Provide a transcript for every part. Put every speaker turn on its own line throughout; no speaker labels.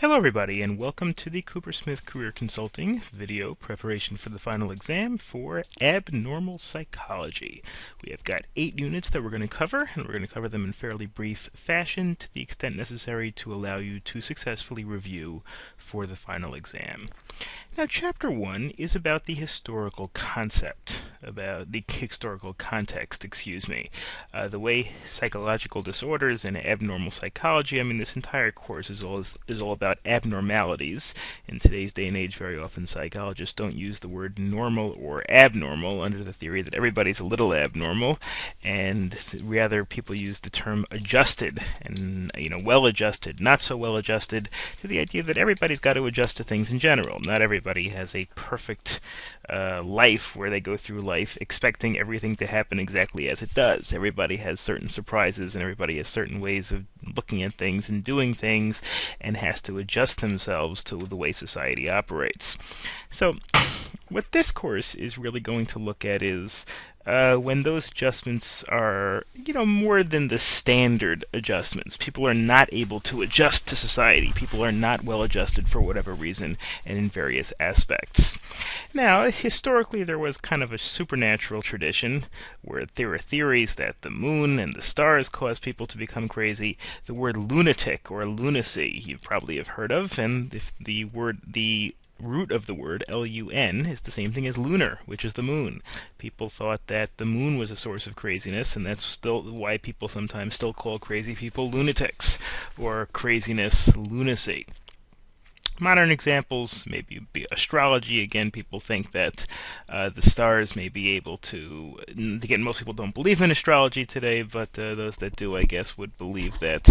Hello everybody, and welcome to the Coopersmith Career Consulting video preparation for the final exam for Abnormal Psychology. We have got 8 units that we're going to cover, and we're going to cover them in fairly brief fashion to the extent necessary to allow you to successfully review for the final exam. Now, Chapter 1 is about the historical concept, about the historical context, the way psychological disorders and abnormal psychology. This entire course is all about abnormalities. In today's day and age, very often psychologists don't use the word normal or abnormal under the theory that everybody's a little abnormal, and rather people use the term adjusted and well-adjusted, not so well-adjusted, to the idea that everybody's got to adjust to things in general. Not everybody has a perfect life where they go through life expecting everything to happen exactly as it does. Everybody has certain surprises, and everybody has certain ways of looking at things and doing things, and has to adjust themselves to the way society operates. So what this course is really going to look at is when those adjustments are, more than the standard adjustments. People are not able to adjust to society. People are not well adjusted for whatever reason and in various aspects. Now, historically, there was kind of a supernatural tradition where there were theories that the moon and the stars cause people to become crazy. The word lunatic or lunacy you probably have heard of, and if the root of the word, L-U-N, is the same thing as lunar, which is the moon. People thought that the moon was a source of craziness, and that's still why people sometimes still call crazy people lunatics, or craziness, lunacy. Modern examples maybe be astrology. Again, people think that the stars may be able to... Again, most people don't believe in astrology today, but those that do, I guess, would believe that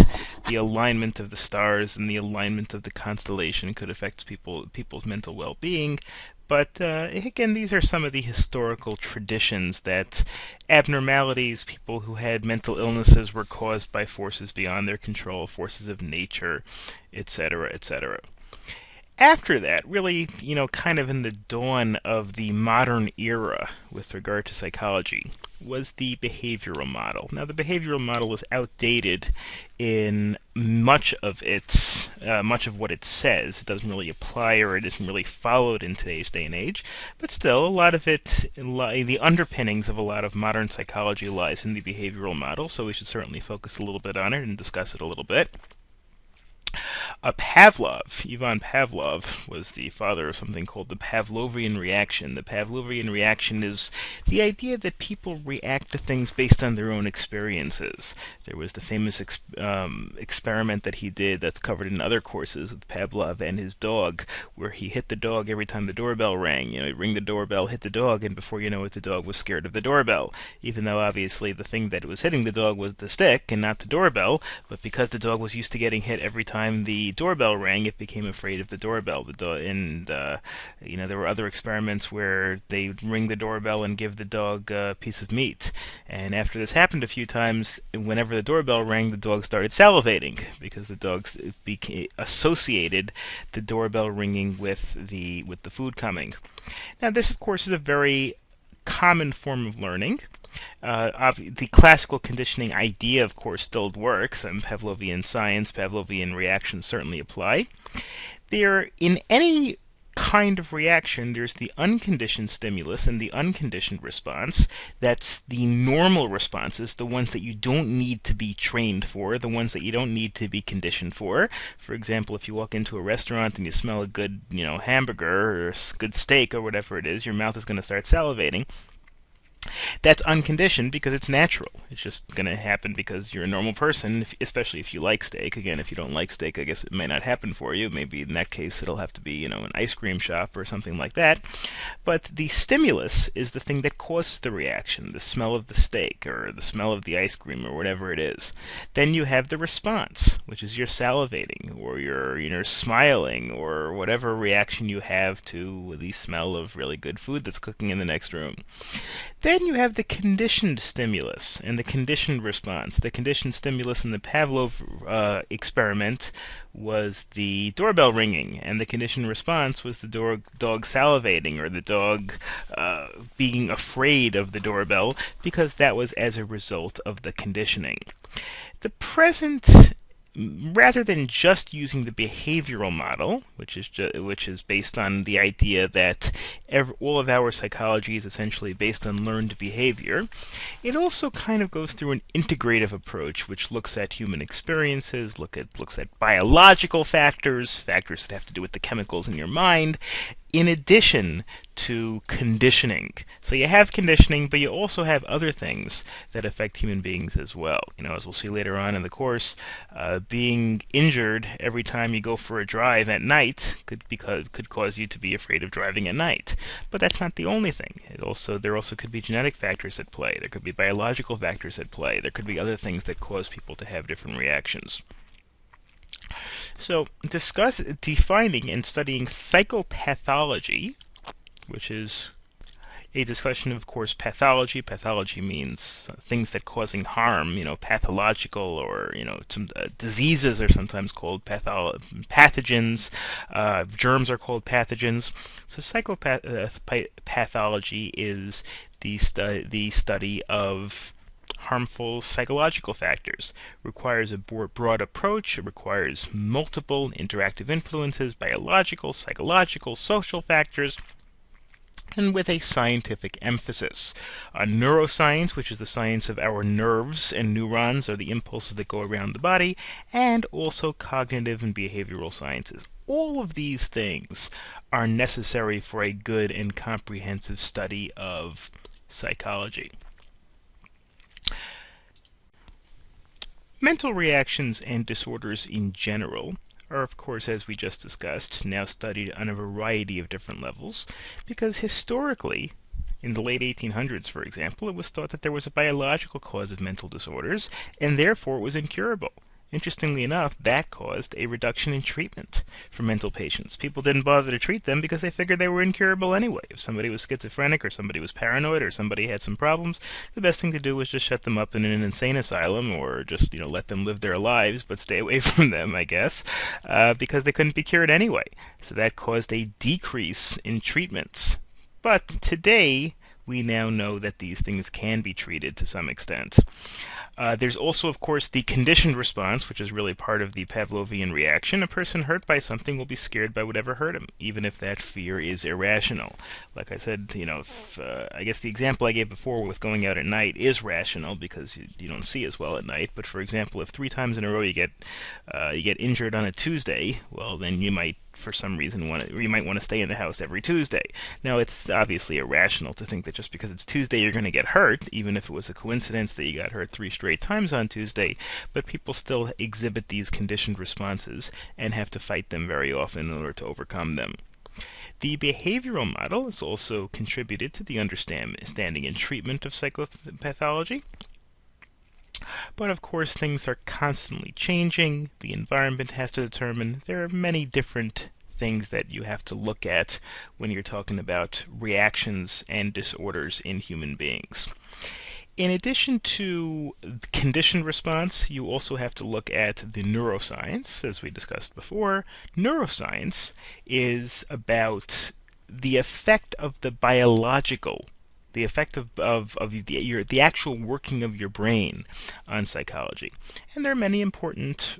the alignment of the stars and the alignment of the constellation could affect people's mental well-being. But again, these are some of the historical traditions that abnormalities, people who had mental illnesses, were caused by forces beyond their control, forces of nature, etc., etc. After that, really, kind of in the dawn of the modern era with regard to psychology, was the behavioral model. Now, the behavioral model is outdated in much of what it says. It doesn't really apply, or it isn't really followed in today's day and age. But still, a lot of it, the underpinnings of a lot of modern psychology lies in the behavioral model, so we should certainly focus a little bit on it and discuss it a little bit. Ivan Pavlov, was the father of something called the Pavlovian reaction. The Pavlovian reaction is the idea that people react to things based on their own experiences. There was the famous experiment that he did that's covered in other courses with Pavlov and his dog, where he hit the dog every time the doorbell rang. He'd ring the doorbell, hit the dog, and before you know it, the dog was scared of the doorbell, even though obviously the thing that was hitting the dog was the stick and not the doorbell. But because the dog was used to getting hit every time the doorbell rang, it became afraid of the doorbell. There were other experiments where they'd ring the doorbell and give the dog a piece of meat. And after this happened a few times, whenever the doorbell rang, the dog started salivating, because the dogs associated the doorbell ringing with the food coming. Now, this, of course, is a very common form of learning. The classical conditioning idea, of course, still works, and Pavlovian science, Pavlovian reactions certainly apply. In any kind of reaction, there's the unconditioned stimulus and the unconditioned response. That's the normal responses, the ones that you don't need to be trained for, the ones that you don't need to be conditioned for. For example, if you walk into a restaurant and you smell a good, hamburger or a good steak or whatever it is, your mouth is going to start salivating. That's unconditioned because it's natural. It's just going to happen because you're a normal person, especially if you like steak. Again, if you don't like steak, I guess it may not happen for you. Maybe in that case it'll have to be, an ice cream shop or something like that. But the stimulus is the thing that causes the reaction, the smell of the steak or the smell of the ice cream or whatever it is. Then you have the response, which is your salivating or your smiling or whatever reaction you have to the smell of really good food that's cooking in the next room. Then you have the conditioned stimulus and the conditioned response. The conditioned stimulus in the Pavlov experiment was the doorbell ringing, and the conditioned response was the dog salivating, or the dog being afraid of the doorbell, because that was as a result of the conditioning. The present rather than just using the behavioral model, which is based on the idea that all of our psychology is essentially based on learned behavior, it also kind of goes through an integrative approach, which looks at human experiences, looks at biological factors that have to do with the chemicals in your mind, in addition to conditioning. So you have conditioning, but you also have other things that affect human beings as well. As we'll see later on in the course, being injured every time you go for a drive at night could cause you to be afraid of driving at night. But that's not the only thing. There also could be genetic factors at play. There could be biological factors at play. There could be other things that cause people to have different reactions. So, defining and studying psychopathology, which is a discussion of course, pathology. Pathology means things that causing harm, pathological, or, some diseases are sometimes called pathogens. Germs are called pathogens. So psychopathology is the study of harmful psychological factors. Requires a broad approach. It requires multiple interactive influences, biological, psychological, social factors, and with a scientific emphasis on neuroscience, which is the science of our nerves and neurons, or the impulses that go around the body, and also cognitive and behavioral sciences. All of these things are necessary for a good and comprehensive study of psychology. Mental reactions and disorders in general are, of course, as we just discussed, now studied on a variety of different levels, because historically, in the late 1800s, for example, it was thought that there was a biological cause of mental disorders, and therefore it was incurable. Interestingly enough, that caused a reduction in treatment for mental patients. People didn't bother to treat them because they figured they were incurable anyway. If somebody was schizophrenic, or somebody was paranoid, or somebody had some problems, the best thing to do was just shut them up in an insane asylum, or just let them live their lives, but stay away from them, I guess, because they couldn't be cured anyway. So that caused a decrease in treatments. But today, we now know that these things can be treated to some extent. There's also, of course, the conditioned response, which is really part of the Pavlovian reaction. A person hurt by something will be scared by whatever hurt him, even if that fear is irrational. Like I said, I guess the example I gave before with going out at night is rational because you don't see as well at night. But for example, if 3 times in a row you get injured on a Tuesday, well, then you might, for some reason, you might want to stay in the house every Tuesday. Now, it's obviously irrational to think that just because it's Tuesday you're going to get hurt, even if it was a coincidence that you got hurt 3 straight times on Tuesday, but people still exhibit these conditioned responses and have to fight them very often in order to overcome them. The behavioral model has also contributed to the understanding and treatment of psychopathology. But of course, things are constantly changing. The environment has to determine. There are many different things that you have to look at when you're talking about reactions and disorders in human beings. In addition to conditioned response, you also have to look at the neuroscience, as we discussed before. Neuroscience is about the effect of the biological, the effect of the actual working of your brain on psychology. And there are many important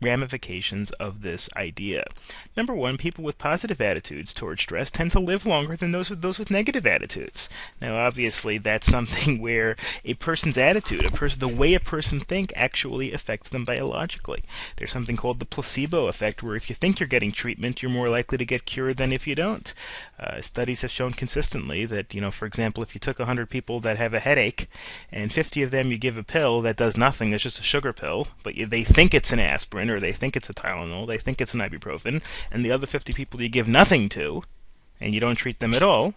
ramifications of this idea. Number one, people with positive attitudes towards stress tend to live longer than those with negative attitudes. Now, obviously, that's something where a person's attitude, the way a person thinks, actually affects them biologically. There's something called the placebo effect, where if you think you're getting treatment, you're more likely to get cured than if you don't. Studies have shown consistently that, for example, if you took 100 people that have a headache, and 50 of them you give a pill that does nothing, it's just a sugar pill, but they think it's an aspirin, or they think it's a Tylenol, they think it's an ibuprofen, and the other 50 people you give nothing to, and you don't treat them at all,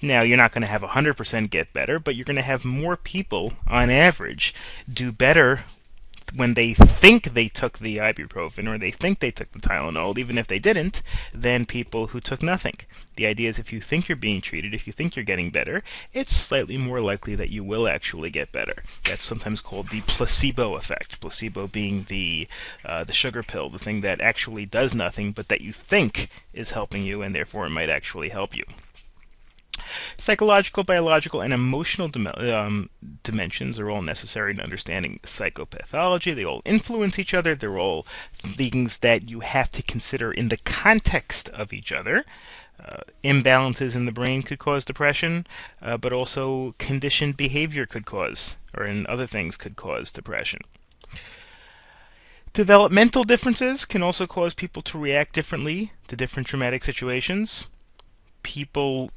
now you're not going to have 100% get better, but you're going to have more people, on average, do better when they think they took the ibuprofen or they think they took the Tylenol, even if they didn't, than people who took nothing. The idea is if you think you're being treated, if you think you're getting better, it's slightly more likely that you will actually get better. That's sometimes called the placebo effect. Placebo being the sugar pill, the thing that actually does nothing, but that you think is helping you, and therefore it might actually help you. Psychological, biological, and emotional dimensions are all necessary in understanding psychopathology. They all influence each other. They're all things that you have to consider in the context of each other. Imbalances in the brain could cause depression, but also conditioned behavior could cause, or in other things could cause depression. Developmental differences can also cause people to react differently to different traumatic situations.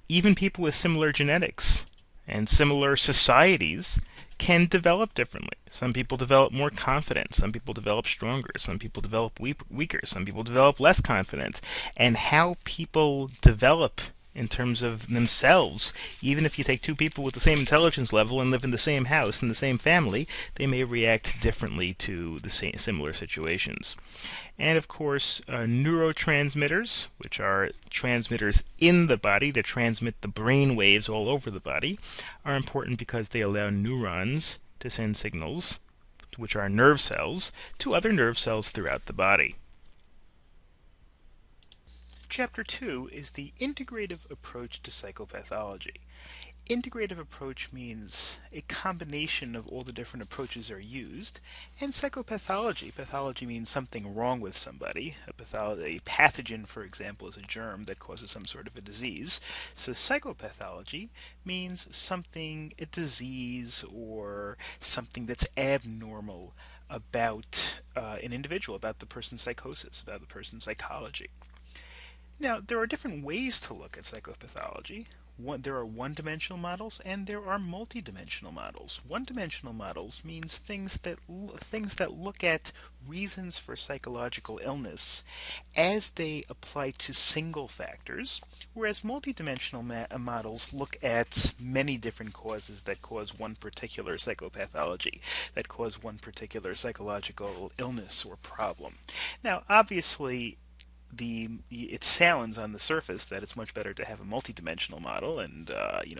Even people with similar genetics and similar societies can develop differently. Some people develop more confident, some people develop stronger, some people develop weaker, some people develop less confident. And how people develop in terms of themselves, even if you take two people with the same intelligence level and live in the same house, in the same family, they may react differently to the similar situations. And of course, neurotransmitters, which are transmitters in the body that transmit the brain waves all over the body, are important because they allow neurons to send signals, which are nerve cells, to other nerve cells throughout the body. Chapter 2 is the integrative approach to psychopathology. Integrative approach means a combination of all the different approaches are used, and pathology means something wrong with somebody. A pathogen, for example, is a germ that causes some sort of a disease. So psychopathology means a disease or something that's abnormal about an individual, about the person's psychosis, about the person's psychology. Now, there are different ways to look at psychopathology. There are one-dimensional models and there are multi-dimensional models. One-dimensional models means things that look at reasons for psychological illness as they apply to single factors, whereas multi-dimensional models look at many different causes that cause one particular psychopathology, that cause one particular psychological illness or problem. Now, obviously, it sounds on the surface that it's much better to have a multidimensional model, and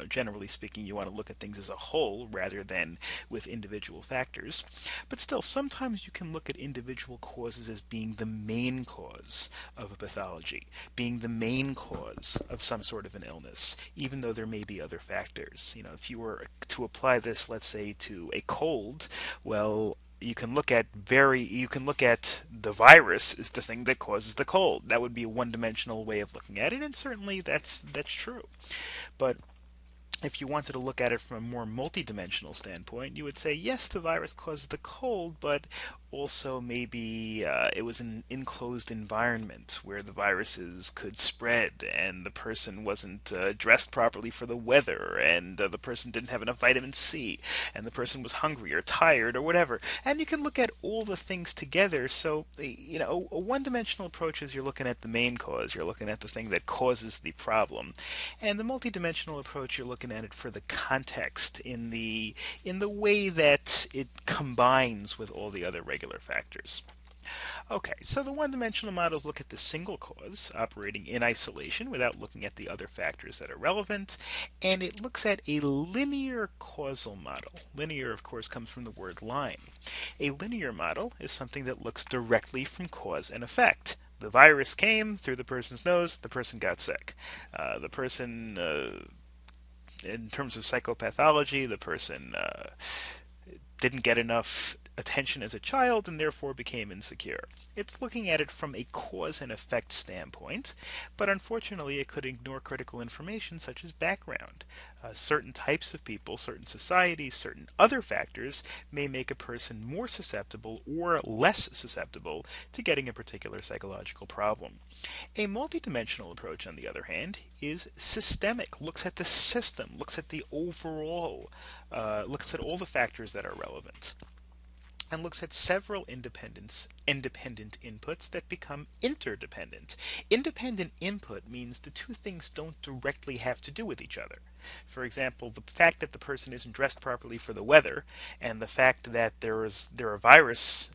generally speaking, you want to look at things as a whole rather than with individual factors. But still, sometimes you can look at individual causes as being the main cause of a pathology, being the main cause of some sort of an illness, even though there may be other factors. If you were to apply this, let's say, to a cold, well, you can look at the virus as the thing that causes the cold. That would be a one-dimensional way of looking at it, and certainly that's true. But if you wanted to look at it from a more multidimensional standpoint, you would say, yes, the virus causes the cold, but also maybe it was an enclosed environment where the viruses could spread, and the person wasn't dressed properly for the weather, and the person didn't have enough vitamin C, and the person was hungry or tired or whatever. And you can look at all the things together. So, a one-dimensional approach is you're looking at the main cause, you're looking at the thing that causes the problem, and the multidimensional approach, you're looking at it for the context in the way that it combines with all the other regular factors. Okay, so the one-dimensional models look at the single cause operating in isolation without looking at the other factors that are relevant, and it looks at a linear causal model. Linear, of course, comes from the word line. A linear model is something that looks directly from cause and effect. The virus came through the person's nose, the person got sick. In terms of psychopathology, the person didn't get enough attention as a child and therefore became insecure. It's looking at it from a cause and effect standpoint, but unfortunately it could ignore critical information such as background. Certain types of people, certain societies, certain other factors may make a person more susceptible or less susceptible to getting a particular psychological problem. A multidimensional approach, on the other hand, is systemic, looks at the system, looks at the overall, looks at all the factors that are relevant, and looks at several independent inputs that become interdependent. Independent input means the two things don't directly have to do with each other. For example, the fact that the person isn't dressed properly for the weather, and the fact that there are viruses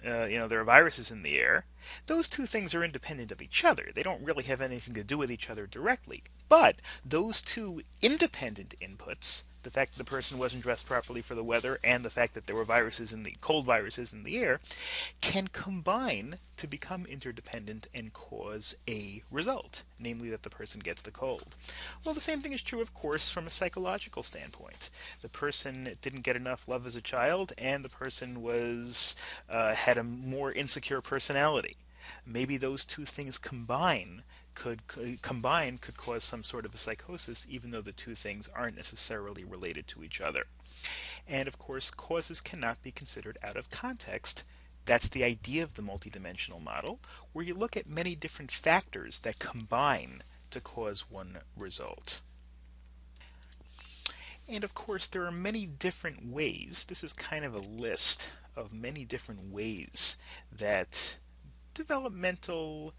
in the air, those two things are independent of each other. They don't really have anything to do with each other directly. But those two independent inputs the fact that the person wasn't dressed properly for the weather, and the fact that there were cold viruses in the air, can combine to become interdependent and cause a result, namely that the person gets the cold. Well, the same thing is true, of course, from a psychological standpoint. The person didn't get enough love as a child, and the person had a more insecure personality. Maybe those two things could cause some sort of a psychosis, even though the two things aren't necessarily related to each other. And of course, causes cannot be considered out of context. That's the idea of the multidimensional model, where you look at many different factors that combine to cause one result. And of course, there are many different ways. This is kind of a list of many different ways that developmental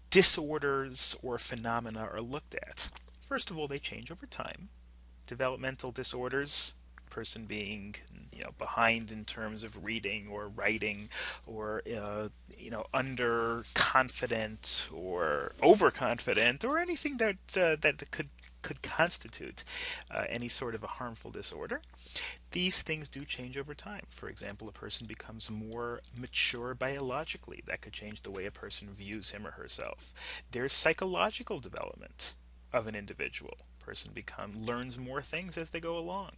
disorders or phenomena are looked at. First of all, they change over time. Developmental disorders, person being behind in terms of reading or writing, or underconfident or overconfident, or anything that could constitute any sort of a harmful disorder. These things do change over time. For example, a person becomes more mature biologically. That could change the way a person views him or herself. There's psychological development of an individual. Person learns more things as they go along.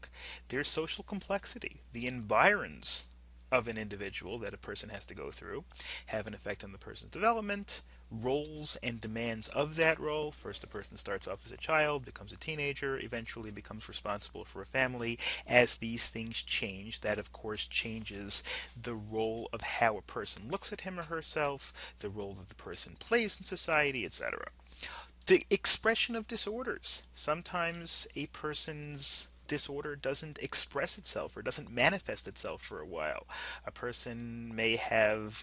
There's social complexity. The environs of an individual that a person has to go through have an effect on the person's development. Roles and demands of that role. First, a person starts off as a child, becomes a teenager, eventually becomes responsible for a family. As these things change, that of course changes the role of how a person looks at him or herself, the role that the person plays in society, etc. The expression of disorders. Sometimes a person's disorder doesn't express itself or doesn't manifest itself for a while. A person may have,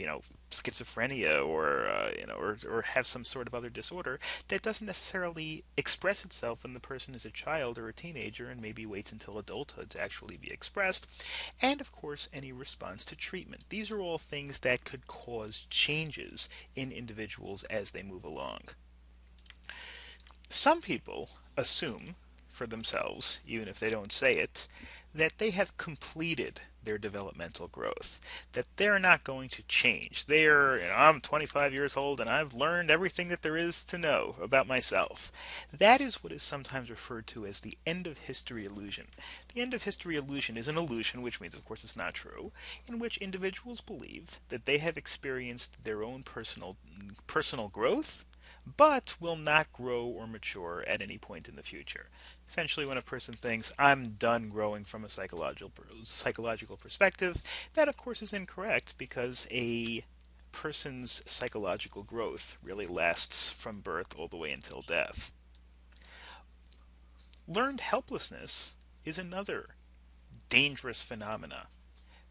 schizophrenia or have some sort of other disorder that doesn't necessarily express itself when the person is a child or a teenager, and maybe waits until adulthood to actually be expressed. And of course, any response to treatment. These are all things that could cause changes in individuals as they move along. Some people assume for themselves, even if they don't say it, that they have completed their developmental growth, that they're not going to change. I'm 25 years old and I've learned everything that there is to know about myself. That is what is sometimes referred to as the end of history illusion. The end of history illusion is an illusion, which means of course it's not true, in which individuals believe that they have experienced their own personal growth, but will not grow or mature at any point in the future. Essentially, when a person thinks, I'm done growing from a psychological perspective, that of course is incorrect, because a person's psychological growth really lasts from birth all the way until death. Learned helplessness is another dangerous phenomena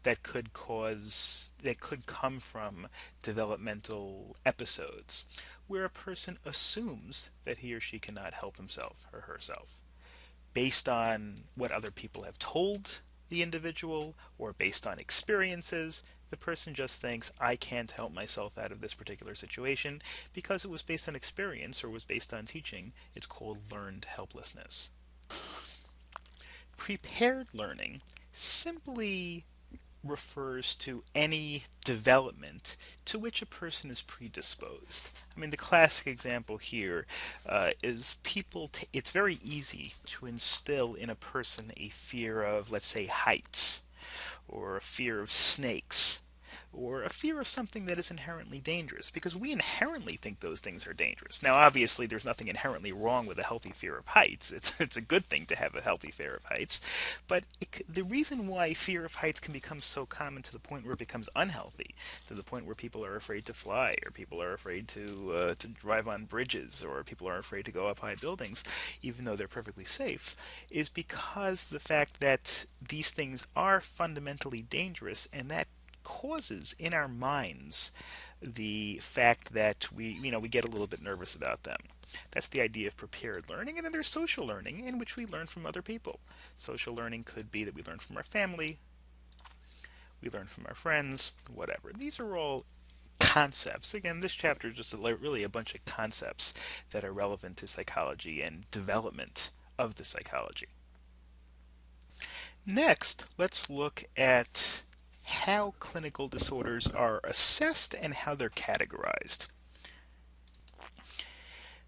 that could come from developmental episodes where a person assumes that he or she cannot help himself or herself based on what other people have told the individual, or based on experiences. The person just thinks, I can't help myself out of this particular situation because it was based on experience or was based on teaching. It's called learned helplessness. Prepared learning simply refers to any development to which a person is predisposed. I mean, the classic example here is it's very easy to instill in a person a fear of, let's say, heights, or a fear of snakes, or a fear of something that is inherently dangerous, because we inherently think those things are dangerous. Now, obviously, there's nothing inherently wrong with a healthy fear of heights. It's a good thing to have a healthy fear of heights. But the reason why fear of heights can become so common to the point where it becomes unhealthy, to the point where people are afraid to fly, or people are afraid to drive on bridges, or people are afraid to go up high buildings, even though they're perfectly safe, is because the fact that these things are fundamentally dangerous, and that causes in our minds the fact that we get a little bit nervous about them. That's the idea of prepared learning. And then there's social learning, in which we learn from other people. Social learning could be that we learn from our family, we learn from our friends, whatever. These are all concepts. Again, this chapter is just really a bunch of concepts that are relevant to psychology and development of the psychology. Next, let's look at how clinical disorders are assessed and how they're categorized.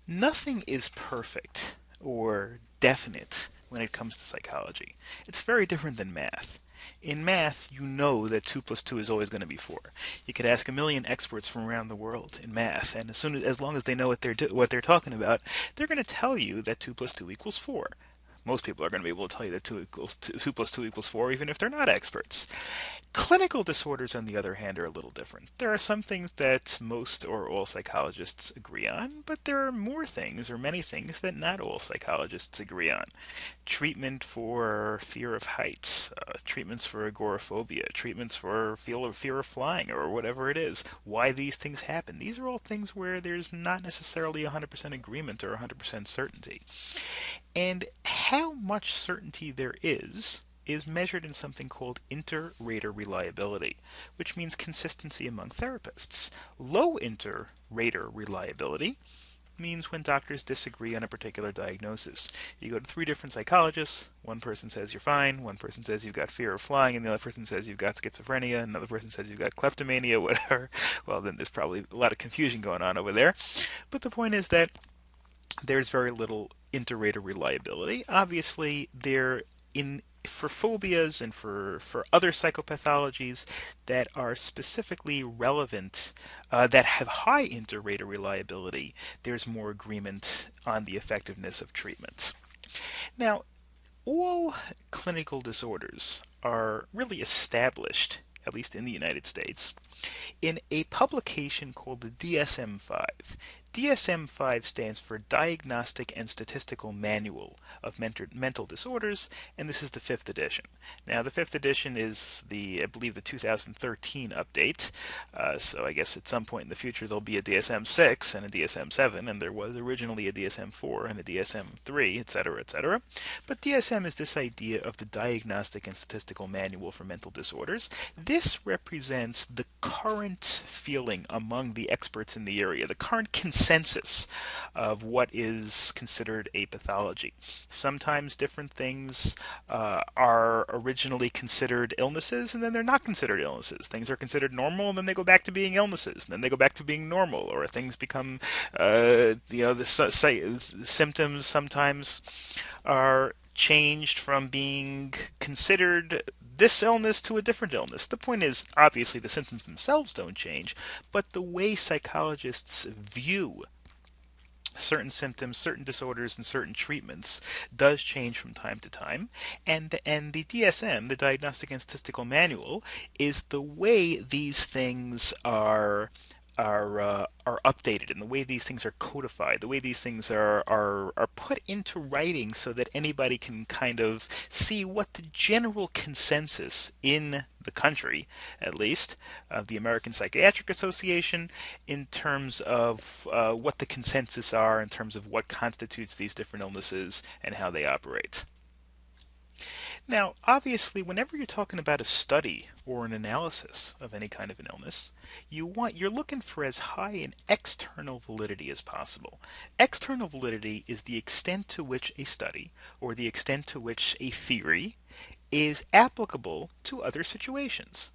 Nothing is perfect or definite when it comes to psychology. It's very different than math. In math, you know that 2 plus 2 is always going to be 4. You could ask a million experts from around the world in math, and as long as they know what they're talking about, they're going to tell you that 2 plus 2 equals 4. Most people are going to be able to tell you that 2 plus 2 equals 4, even if they're not experts. Clinical disorders, on the other hand, are a little different. There are some things that most or all psychologists agree on, but there are more things, or many things, that not all psychologists agree on. Treatment for fear of heights, treatments for agoraphobia, treatments for fear of flying, or whatever it is, why these things happen. These are all things where there's not necessarily 100% agreement or 100% certainty. And how much certainty there is measured in something called inter-rater reliability, which means consistency among therapists. Low inter-rater reliability means when doctors disagree on a particular diagnosis. You go to 3 different psychologists, one person says you're fine, one person says you've got fear of flying, and the other person says you've got schizophrenia, and another person says you've got kleptomania, whatever. Well, then there's probably a lot of confusion going on over there. But the point is that there's very little inter-rater reliability. Obviously, for phobias and for other psychopathologies that are specifically relevant, that have high inter-rater reliability, there's more agreement on the effectiveness of treatments. Now, all clinical disorders are really established, at least in the United States, in a publication called the DSM-5. DSM-5 stands for Diagnostic and Statistical Manual of Mental Disorders, and this is the 5th edition. Now, the 5th edition is I believe, the 2013 update, so I guess at some point in the future there'll be a DSM-6 and a DSM-7, and there was originally a DSM-4 and a DSM-3, etc., etc. But DSM is this idea of the Diagnostic and Statistical Manual for Mental Disorders. This represents the current feeling among the experts in the area, the current consensus of what is considered a pathology. Sometimes different things are originally considered illnesses, and then they're not considered illnesses. Things are considered normal, and then they go back to being illnesses, and then they go back to being normal, or things become, the symptoms sometimes are changed from being considered this illness to a different illness. The point is, obviously, the symptoms themselves don't change, but the way psychologists view certain symptoms, certain disorders, and certain treatments does change from time to time. And the DSM, the Diagnostic and Statistical Manual, is the way these things are updated, and the way these things are codified, the way these things are put into writing so that anybody can kind of see what the general consensus in the country, at least, of the American Psychiatric Association, in terms of what the consensus are, in terms of what constitutes these different illnesses and how they operate. Now, obviously, whenever you're talking about a study or an analysis of any kind of an illness, you're looking for as high an external validity as possible. External validity is the extent to which a study or the extent to which a theory is applicable to other situations.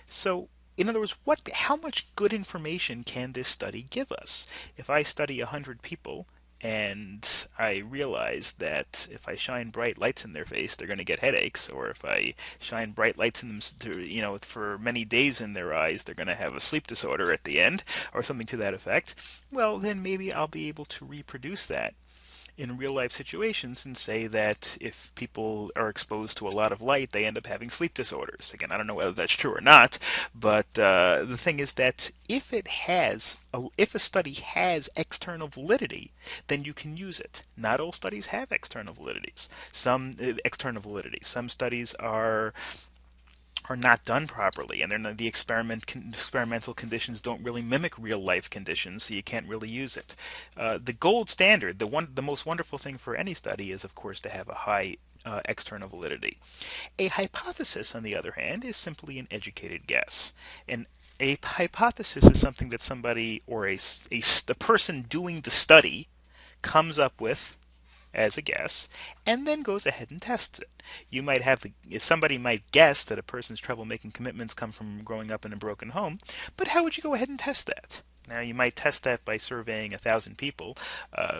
So, in other words, how much good information can this study give us? If I study 100 people and I realize that if I shine bright lights in their face, they're going to get headaches, or if I shine bright lights in them, for many days in their eyes, they're going to have a sleep disorder at the end, or something to that effect, well, then maybe I'll be able to reproduce that in real life situations and say that if people are exposed to a lot of light, they end up having sleep disorders. Again, I don't know whether that's true or not, but the thing is that if a study has external validity, then you can use it. Not all studies have external validities. Some studies are not done properly, and the experimental conditions don't really mimic real life conditions, so you can't really use it. The gold standard, the most wonderful thing for any study, is of course to have a high external validity. A hypothesis, on the other hand, is simply an educated guess. And a hypothesis is something that somebody or the person doing the study comes up with as a guess, and then goes ahead and tests it. You might have somebody might guess that a person's trouble making commitments come from growing up in a broken home, but how would you go ahead and test that? Now, you might test that by surveying 1,000 people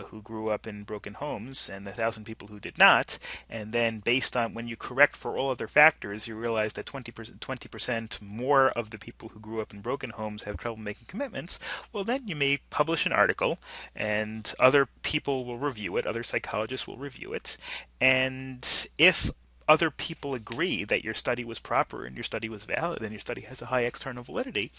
who grew up in broken homes and 1,000 people who did not, and then based on when you correct for all other factors, you realize that 20% more of the people who grew up in broken homes have trouble making commitments. Well, then you may publish an article, and other people will review it, other psychologists will review it, and if other people agree that your study was proper and your study was valid and your study has a high external validity,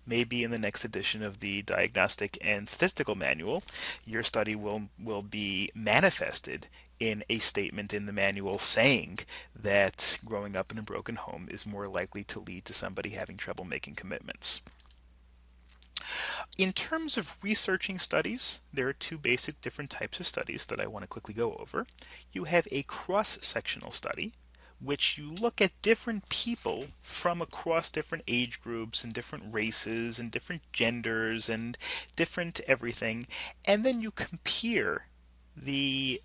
maybe in the next edition of the Diagnostic and Statistical Manual, your study will be manifested in a statement in the manual saying that growing up in a broken home is more likely to lead to somebody having trouble making commitments. In terms of researching studies, there are two basic different types of studies that I want to quickly go over. You have a cross-sectional study, which you look at different people from across different age groups and different races and different genders and different everything, and then you compare the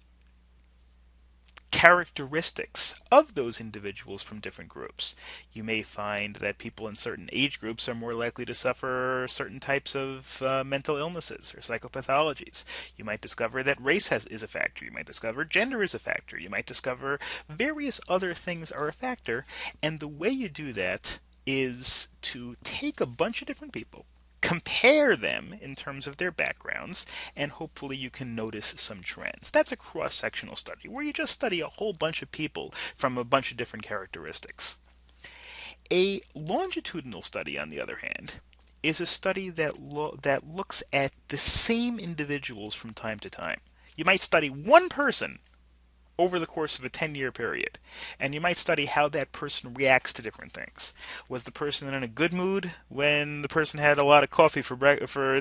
characteristics of those individuals from different groups. You may find that people in certain age groups are more likely to suffer certain types of mental illnesses or psychopathologies. You might discover that race is a factor. You might discover gender is a factor. You might discover various other things are a factor. And the way you do that is to take a bunch of different people, compare them in terms of their backgrounds, and hopefully you can notice some trends. That's a cross-sectional study, where you just study a whole bunch of people from a bunch of different characteristics. A longitudinal study, on the other hand, is a study that looks at the same individuals from time to time. You might study one person over the course of a 10-year period, and you might study how that person reacts to different things. Was the person in a good mood when the person had a lot of coffee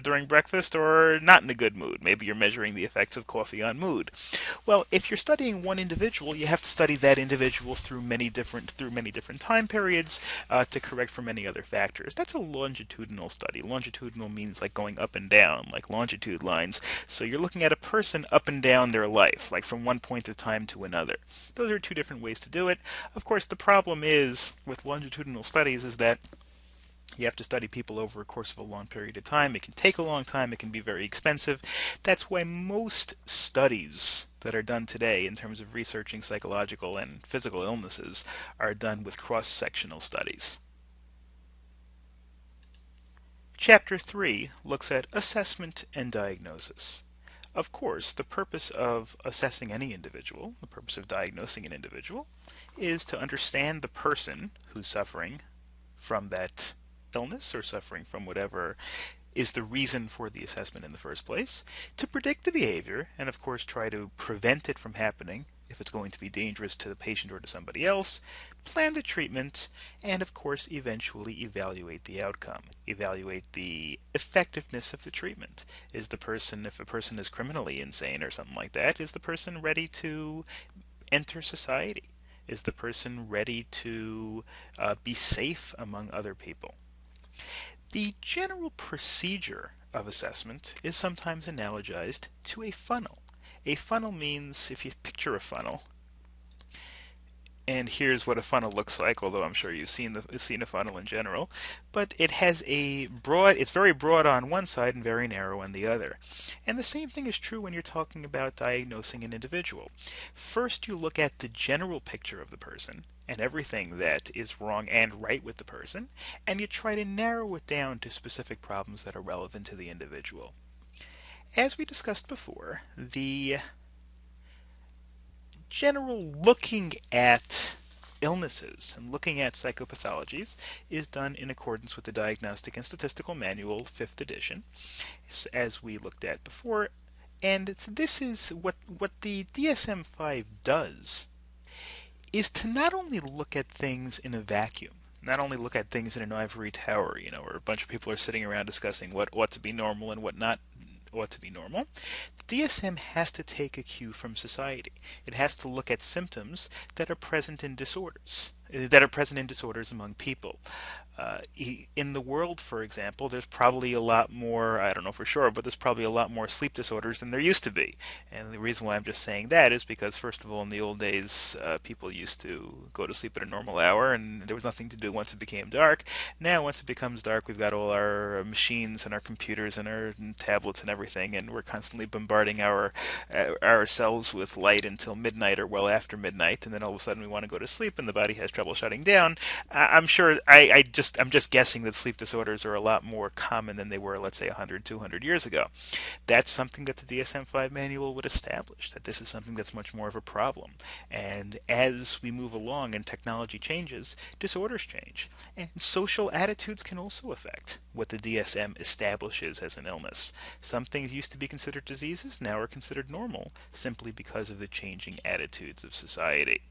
during breakfast, or not in a good mood? Maybe you're measuring the effects of coffee on mood. Well, if you're studying one individual, you have to study that individual through many different time periods to correct for many other factors. That's a longitudinal study. Longitudinal means like going up and down, like longitude lines. So you're looking at a person up and down their life, like from one point of time to another. Those are two different ways to do it. Of course, the problem is with longitudinal studies is that you have to study people over a course of a long period of time. It can take a long time. It can be very expensive. That's why most studies that are done today in terms of researching psychological and physical illnesses are done with cross-sectional studies. Chapter 3 looks at assessment and diagnosis. Of course, the purpose of assessing any individual, the purpose of diagnosing an individual, is to understand the person who's suffering from that illness or suffering from whatever is the reason for the assessment in the first place, to predict the behavior, and of course try to prevent it from happening if it's going to be dangerous to the patient or to somebody else, plan the treatment, and of course eventually evaluate the outcome. Evaluate the effectiveness of the treatment. If a person is criminally insane or something like that, is the person ready to enter society? Is the person ready to be safe among other people? The general procedure of assessment is sometimes analogized to a funnel. A funnel means, if you picture a funnel, and here's what a funnel looks like, although I'm sure you've seen a funnel in general, but it has it's very broad on one side and very narrow on the other. And the same thing is true when you're talking about diagnosing an individual. First, you look at the general picture of the person and everything that is wrong and right with the person, and you try to narrow it down to specific problems that are relevant to the individual. As we discussed before, the general looking at illnesses and looking at psychopathologies is done in accordance with the Diagnostic and Statistical Manual, 5th edition, as we looked at before. And this is what the DSM-5 does, is to not only look at things in a vacuum, not only look at things in an ivory tower, where a bunch of people are sitting around discussing what ought to be normal and what not ought to be normal. The DSM has to take a cue from society. It has to look at symptoms that are present in disorders among people.
In the world, for example, there's probably a lot more, I don't know for sure, but there's probably a lot more sleep disorders than there used to be. And the reason why I'm just saying that is because, first of all, in the old days, people used to go to sleep at a normal hour and there was nothing to do once it became dark. Now, once it becomes dark, we've got all our machines and our computers and our tablets and everything, and we're constantly bombarding ourselves with light until midnight or well after midnight, and then all of a sudden we want to go to sleep and the body has trouble shutting down. I'm sure I'm just guessing that sleep disorders are a lot more common than they were, let's say, 100, 200 years ago. That's something that the DSM-5 manual would establish, that this is something that's much more of a problem. And as we move along and technology changes, disorders change. And social attitudes can also affect what the DSM establishes as an illness. Some things used to be considered diseases, now are considered normal, simply because of the changing attitudes of society.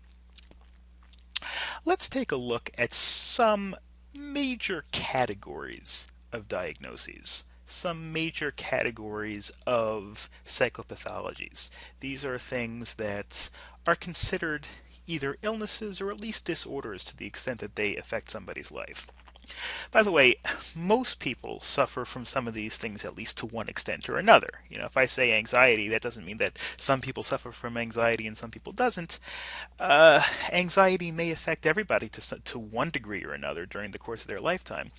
Let's take a look at some major categories of diagnoses, some major categories of psychopathologies. These are things that are considered either illnesses or at least disorders to the extent that they affect somebody's life. By the way, most people suffer from some of these things at least to one extent or another. If I say anxiety, that doesn't mean that some people suffer from anxiety and some people doesn't. Anxiety may affect everybody to one degree or another during the course of their lifetime,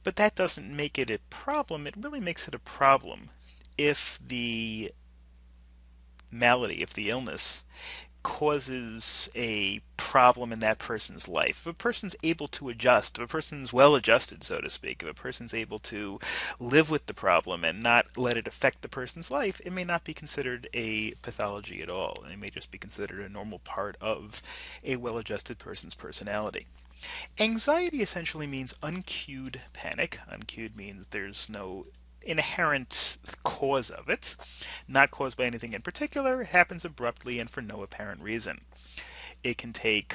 but that doesn't make it a problem. It really makes it a problem if the malady, if the illness, causes a problem in that person's life. If a person's able to adjust, if a person's well adjusted, so to speak, if a person's able to live with the problem and not let it affect the person's life, it may not be considered a pathology at all. It may just be considered a normal part of a well adjusted person's personality. Anxiety essentially means uncued panic. Uncued means there's no inherent cause of it, not caused by anything in particular. It happens abruptly and for no apparent reason. It can take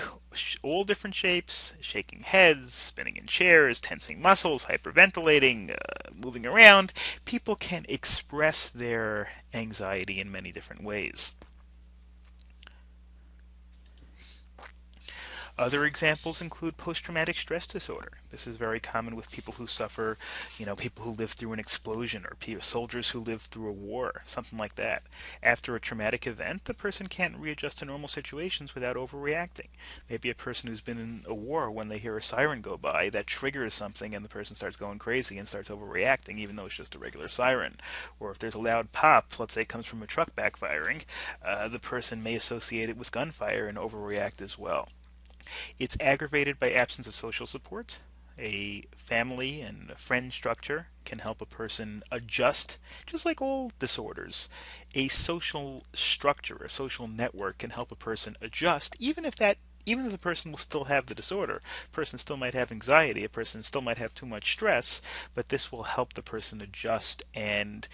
all different shapes: shaking heads, spinning in chairs, tensing muscles, hyperventilating, moving around. People can express their anxiety in many different ways. Other examples include post-traumatic stress disorder. This is very common with people who suffer, people who live through an explosion or soldiers who live through a war, something like that. After a traumatic event, the person can't readjust to normal situations without overreacting. Maybe a person who's been in a war, when they hear a siren go by, that triggers something and the person starts going crazy and starts overreacting even though it's just a regular siren. Or if there's a loud pop, let's say it comes from a truck backfiring, the person may associate it with gunfire and overreact as well. It's aggravated by absence of social support. A family and a friend structure can help a person adjust, just like all disorders. A social structure, a social network can help a person adjust, even if the person will still have the disorder. A person still might have anxiety, a person still might have too much stress, but this will help the person adjust and,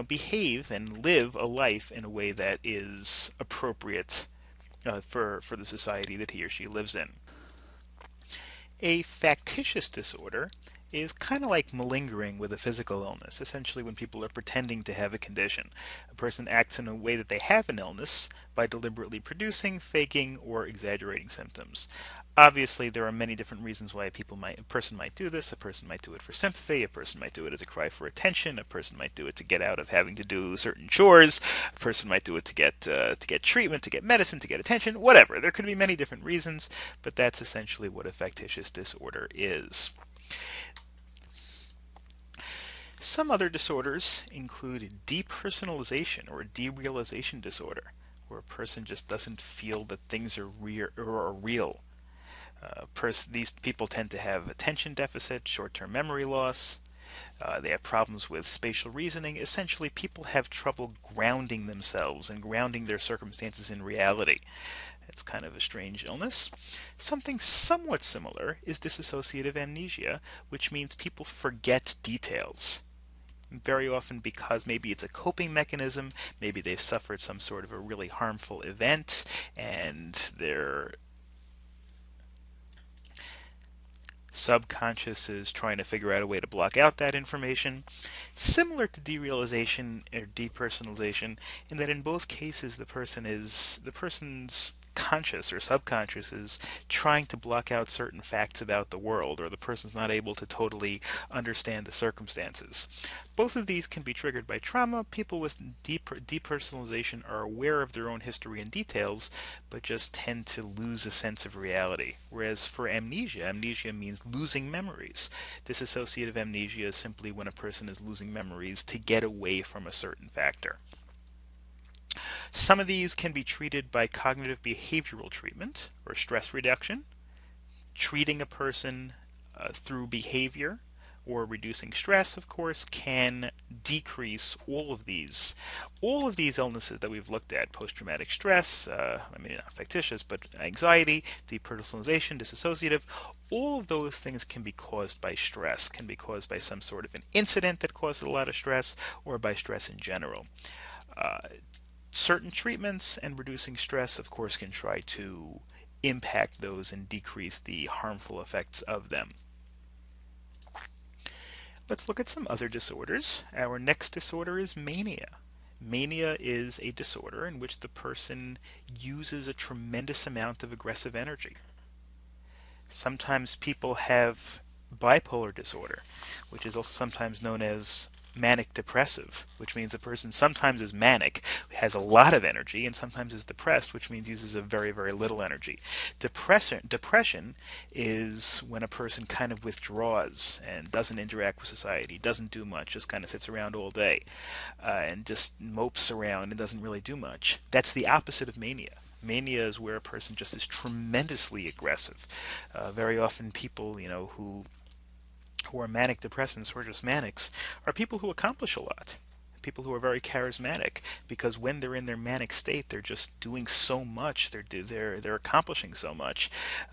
behave and live a life in a way that is appropriate for the society that he or she lives in. A factitious disorder is kind of like malingering with a physical illness, essentially when people are pretending to have a condition. A person acts in a way that they have an illness by deliberately producing, faking, or exaggerating symptoms. Obviously, there are many different reasons why a person might do this. A person might do it for sympathy. A person might do it as a cry for attention. A person might do it to get out of having to do certain chores. A person might do it to get treatment, to get medicine, to get attention. Whatever. There could be many different reasons, but that's essentially what a factitious disorder is. Some other disorders include depersonalization or derealization disorder, where a person just doesn't feel that things are real. These people tend to have attention deficit, short-term memory loss. They have problems with spatial reasoning. Essentially, people have trouble grounding themselves and grounding their circumstances in reality. It's kind of a strange illness. Something somewhat similar is dissociative amnesia, which means people forget details. Very often because maybe it's a coping mechanism, maybe they've suffered some sort of a really harmful event, and their subconscious is trying to figure out a way to block out that information. Similar to derealization or depersonalization, in that in both cases the person's conscious or subconscious is trying to block out certain facts about the world, or the person's not able to totally understand the circumstances. Both of these can be triggered by trauma. People with depersonalization are aware of their own history and details, but just tend to lose a sense of reality. Whereas for amnesia, amnesia means losing memories. Dissociative amnesia is simply when a person is losing memories to get away from a certain factor. Some of these can be treated by cognitive behavioral treatment or stress reduction, treating a person through behavior or reducing stress, of course, can decrease all of these illnesses that we've looked at: post-traumatic stress, not factitious, but anxiety, depersonalization, dissociative. All of those things can be caused by stress, can be caused by some sort of an incident that causes a lot of stress, or by stress in general. Certain treatments and reducing stress, of course, can try to impact those and decrease the harmful effects of them. Let's look at some other disorders. Our next disorder is mania. Mania is a disorder in which the person uses a tremendous amount of aggressive energy. Sometimes people have bipolar disorder, which is also sometimes known as manic depressive, which means the person sometimes is manic, has a lot of energy, and sometimes is depressed, which means uses a very, very little energy. Depression is when a person kind of withdraws and doesn't interact with society, doesn't do much, just kind of sits around all day and just mopes around and doesn't really do much. That's the opposite of mania. Mania is where a person just is tremendously aggressive. Very often people, who are manic depressants, who are just manics, are people who accomplish a lot. People who are very charismatic, because when they're in their manic state, they're just doing so much. They're accomplishing so much.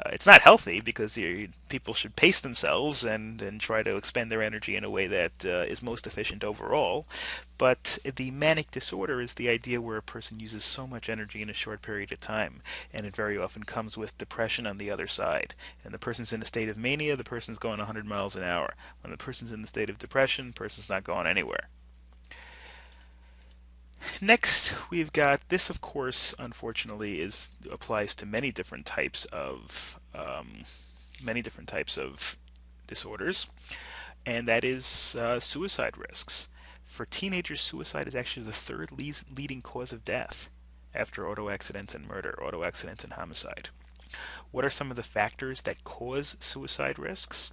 It's not healthy, because people should pace themselves and try to expend their energy in a way that is most efficient overall. But the manic disorder is the idea where a person uses so much energy in a short period of time, and it very often comes with depression on the other side. And the person's in a state of mania, the person's going 100 miles an hour. When the person's in the state of depression, the person's not going anywhere. Next, we've got this. Of course, unfortunately, applies to many different types of disorders, and that is suicide risks. For teenagers, suicide is actually the third leading cause of death after auto accidents and murder, auto accidents and homicide. What are some of the factors that cause suicide risks?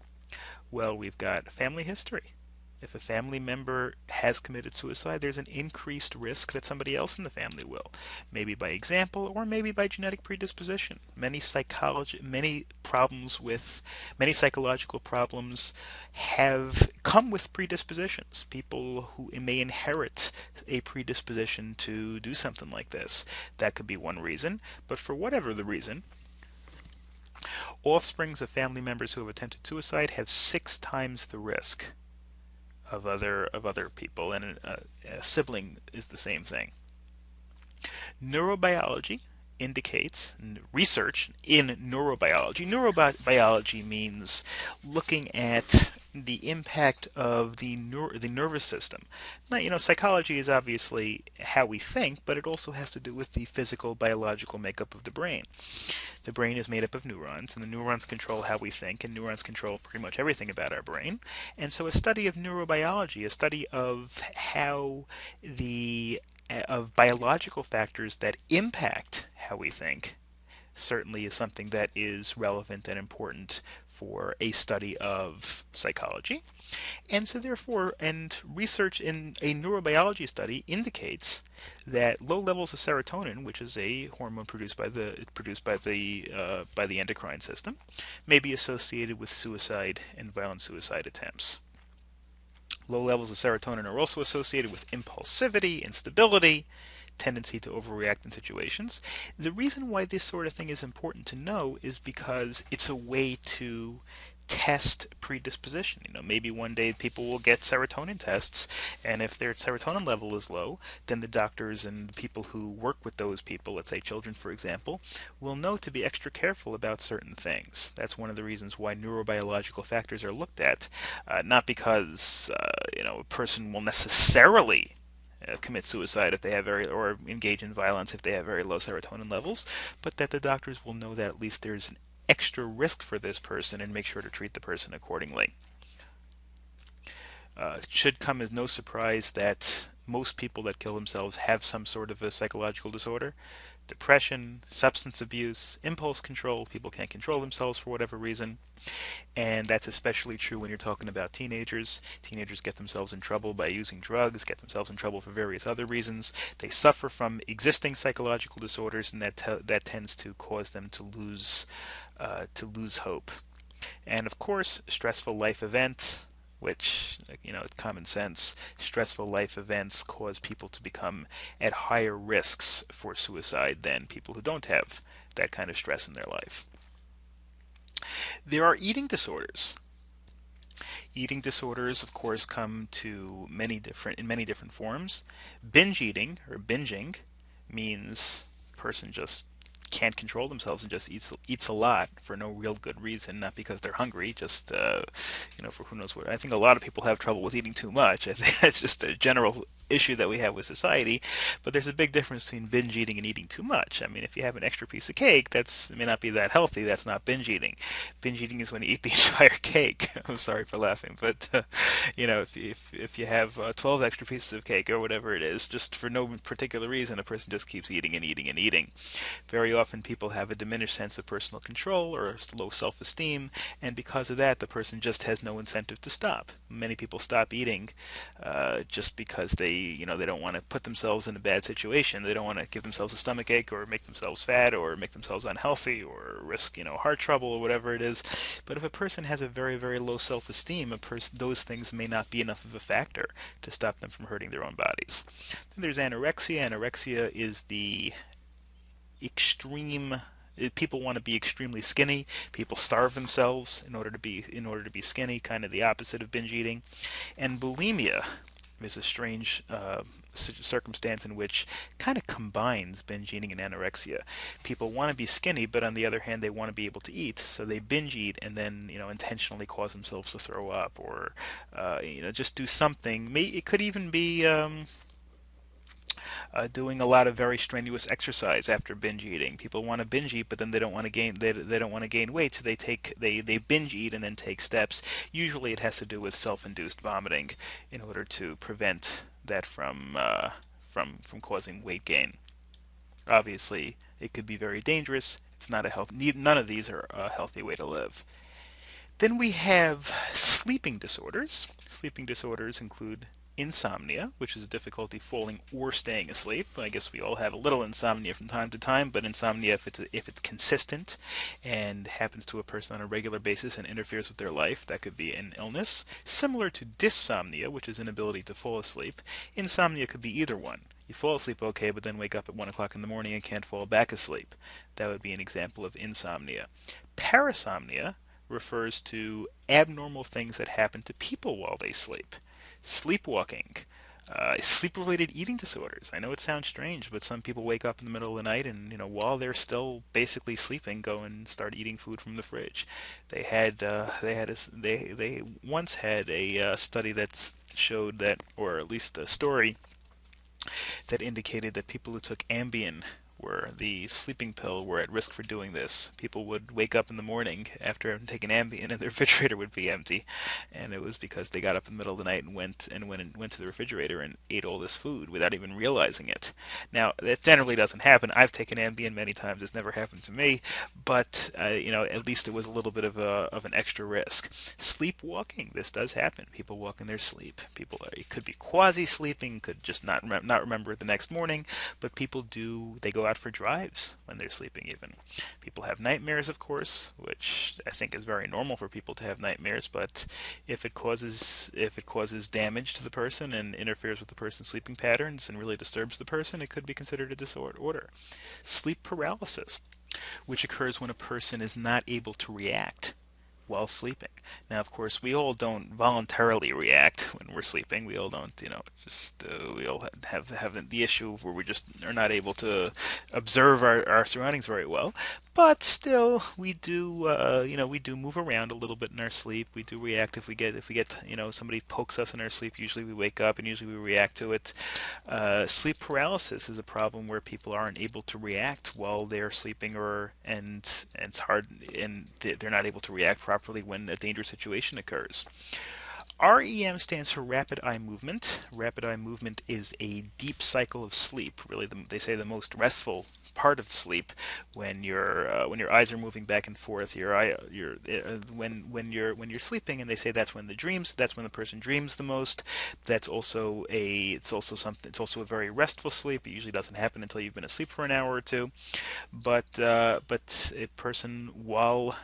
Well, we've got family history. If a family member has committed suicide, there's an increased risk that somebody else in the family will, maybe by example or maybe by genetic predisposition. Many psychological problems have come with predispositions. People who may inherit a predisposition to do something like this. That could be one reason, but for whatever the reason, offsprings of family members who have attempted suicide have 6 times the risk of other people, and a sibling is the same thing. Neurobiology indicates research in neurobiology. Neurobiology means looking at the impact of the nervous system. Now, psychology is obviously how we think, but it also has to do with the physical, biological makeup of the brain. The brain is made up of neurons, and the neurons control how we think, and neurons control pretty much everything about our brain. And so a study of neurobiology, a study of how of biological factors that impact how we think, certainly is something that is relevant and important for a study of psychology. And so therefore, and research in a neurobiology study indicates that low levels of serotonin, which is a hormone produced by the endocrine system, may be associated with suicide and violent suicide attempts. Low levels of serotonin are also associated with impulsivity, instability, tendency to overreact in situations. The reason why this sort of thing is important to know is because it's a way to test predisposition. Maybe one day people will get serotonin tests, and if their serotonin level is low, then the doctors and people who work with those people, let's say children for example, will know to be extra careful about certain things. That's one of the reasons why neurobiological factors are looked at, not because a person will necessarily commit suicide if they have or engage in violence if they have very low serotonin levels, but that the doctors will know that at least there's an extra risk for this person and make sure to treat the person accordingly. It should come as no surprise that most people that kill themselves have some sort of a psychological disorder. Depression, substance abuse, impulse control. People can't control themselves for whatever reason. And that's especially true when you're talking about teenagers. Teenagers get themselves in trouble by using drugs, get themselves in trouble for various other reasons. They suffer from existing psychological disorders, and that tends to cause them to lose hope. And of course, stressful life events, which, common sense, stressful life events cause people to become at higher risks for suicide than people who don't have that kind of stress in their life. There are eating disorders. Eating disorders, of course, come to in many different forms. Binge eating or binging means a person just can't control themselves and just eats a lot for no real good reason, not because they're hungry, just for who knows what. I think a lot of people have trouble with eating too much. I think that's just a general issue that we have with society. But there's a big difference between binge eating and eating too much. I mean, if you have an extra piece of cake, it may not be that healthy. That's not binge eating. Binge eating is when you eat the entire cake. I'm sorry for laughing, but if you have 12 extra pieces of cake or whatever it is, just for no particular reason, a person just keeps eating and eating and eating. Very often people have a diminished sense of personal control or low self-esteem, and because of that, the person just has no incentive to stop. Many people stop eating just because they don't want to put themselves in a bad situation. They don't want to give themselves a stomach ache or make themselves fat or make themselves unhealthy or risk heart trouble or whatever it is. But if a person has a very, very low self-esteem, those things may not be enough of a factor to stop them from hurting their own bodies. Then there's anorexia. Anorexia is the extreme. People want to be extremely skinny. People starve themselves in order to be skinny, kind of the opposite of binge eating. And bulimia is a strange circumstance in which kind of combines binge eating and anorexia. People want to be skinny, but on the other hand, they want to be able to eat, so they binge eat and then intentionally cause themselves to throw up or just do something. It could even be doing a lot of very strenuous exercise after binge eating. People want to binge eat, but then they don't want to gain they don't want to gain weight, so they binge eat and then take steps. Usually, it has to do with self-induced vomiting in order to prevent that from causing weight gain. Obviously, it could be very dangerous. It's not a None of these are a healthy way to live. Then we have sleeping disorders. Sleeping disorders include insomnia, which is a difficulty falling or staying asleep. I guess we all have a little insomnia from time to time, but insomnia, if it's consistent and happens to a person on a regular basis and interferes with their life, that could be an illness. Similar to dysomnia, which is inability to fall asleep, insomnia could be either one. You fall asleep okay, but then wake up at 1 o'clock in the morning and can't fall back asleep. That would be an example of insomnia. Parasomnia refers to abnormal things that happen to people while they sleep. Sleepwalking, sleep-related eating disorders. I know it sounds strange, but some people wake up in the middle of the night and, while they're still basically sleeping, go and start eating food from the fridge. They once had a study that showed that, or at least a story that indicated that people who took Ambien the sleeping pill were at risk for doing this. People would wake up in the morning after having taken Ambien and their refrigerator would be empty, and it was because they got up in the middle of the night and went to the refrigerator and ate all this food without even realizing it. Now that generally doesn't happen. I've taken Ambien many times. It's never happened to me, but at least it was a little bit of an extra risk. Sleepwalking. This does happen. People walk in their sleep. It could be quasi sleeping, could just not remember it the next morning, but people do. They go out for drives when they're sleeping even. People have nightmares, of course, which I think is very normal for people to have nightmares, but if it causes damage to the person and interferes with the person's sleeping patterns and really disturbs the person, it could be considered a disorder. Sleep paralysis, which occurs when a person is not able to react while sleeping. Now, of course, we all don't voluntarily react when we're sleeping. We all don't, we all have the issue where we just are not able to observe our surroundings very well. But still, we do move around a little bit in our sleep. We do react if we get somebody pokes us in our sleep. Usually we wake up and usually we react to it. Sleep paralysis is a problem where people aren't able to react while they're sleeping, and it's hard, and they're not able to react properly when a dangerous situation occurs. REM stands for rapid eye movement. Rapid eye movement is a deep cycle of sleep. Really, they say the most restful part of sleep when your eyes are moving back and forth. When you're sleeping, and they say that's when the person dreams the most. It's also a very restful sleep. It usually doesn't happen until you've been asleep for an hour or two. But a person while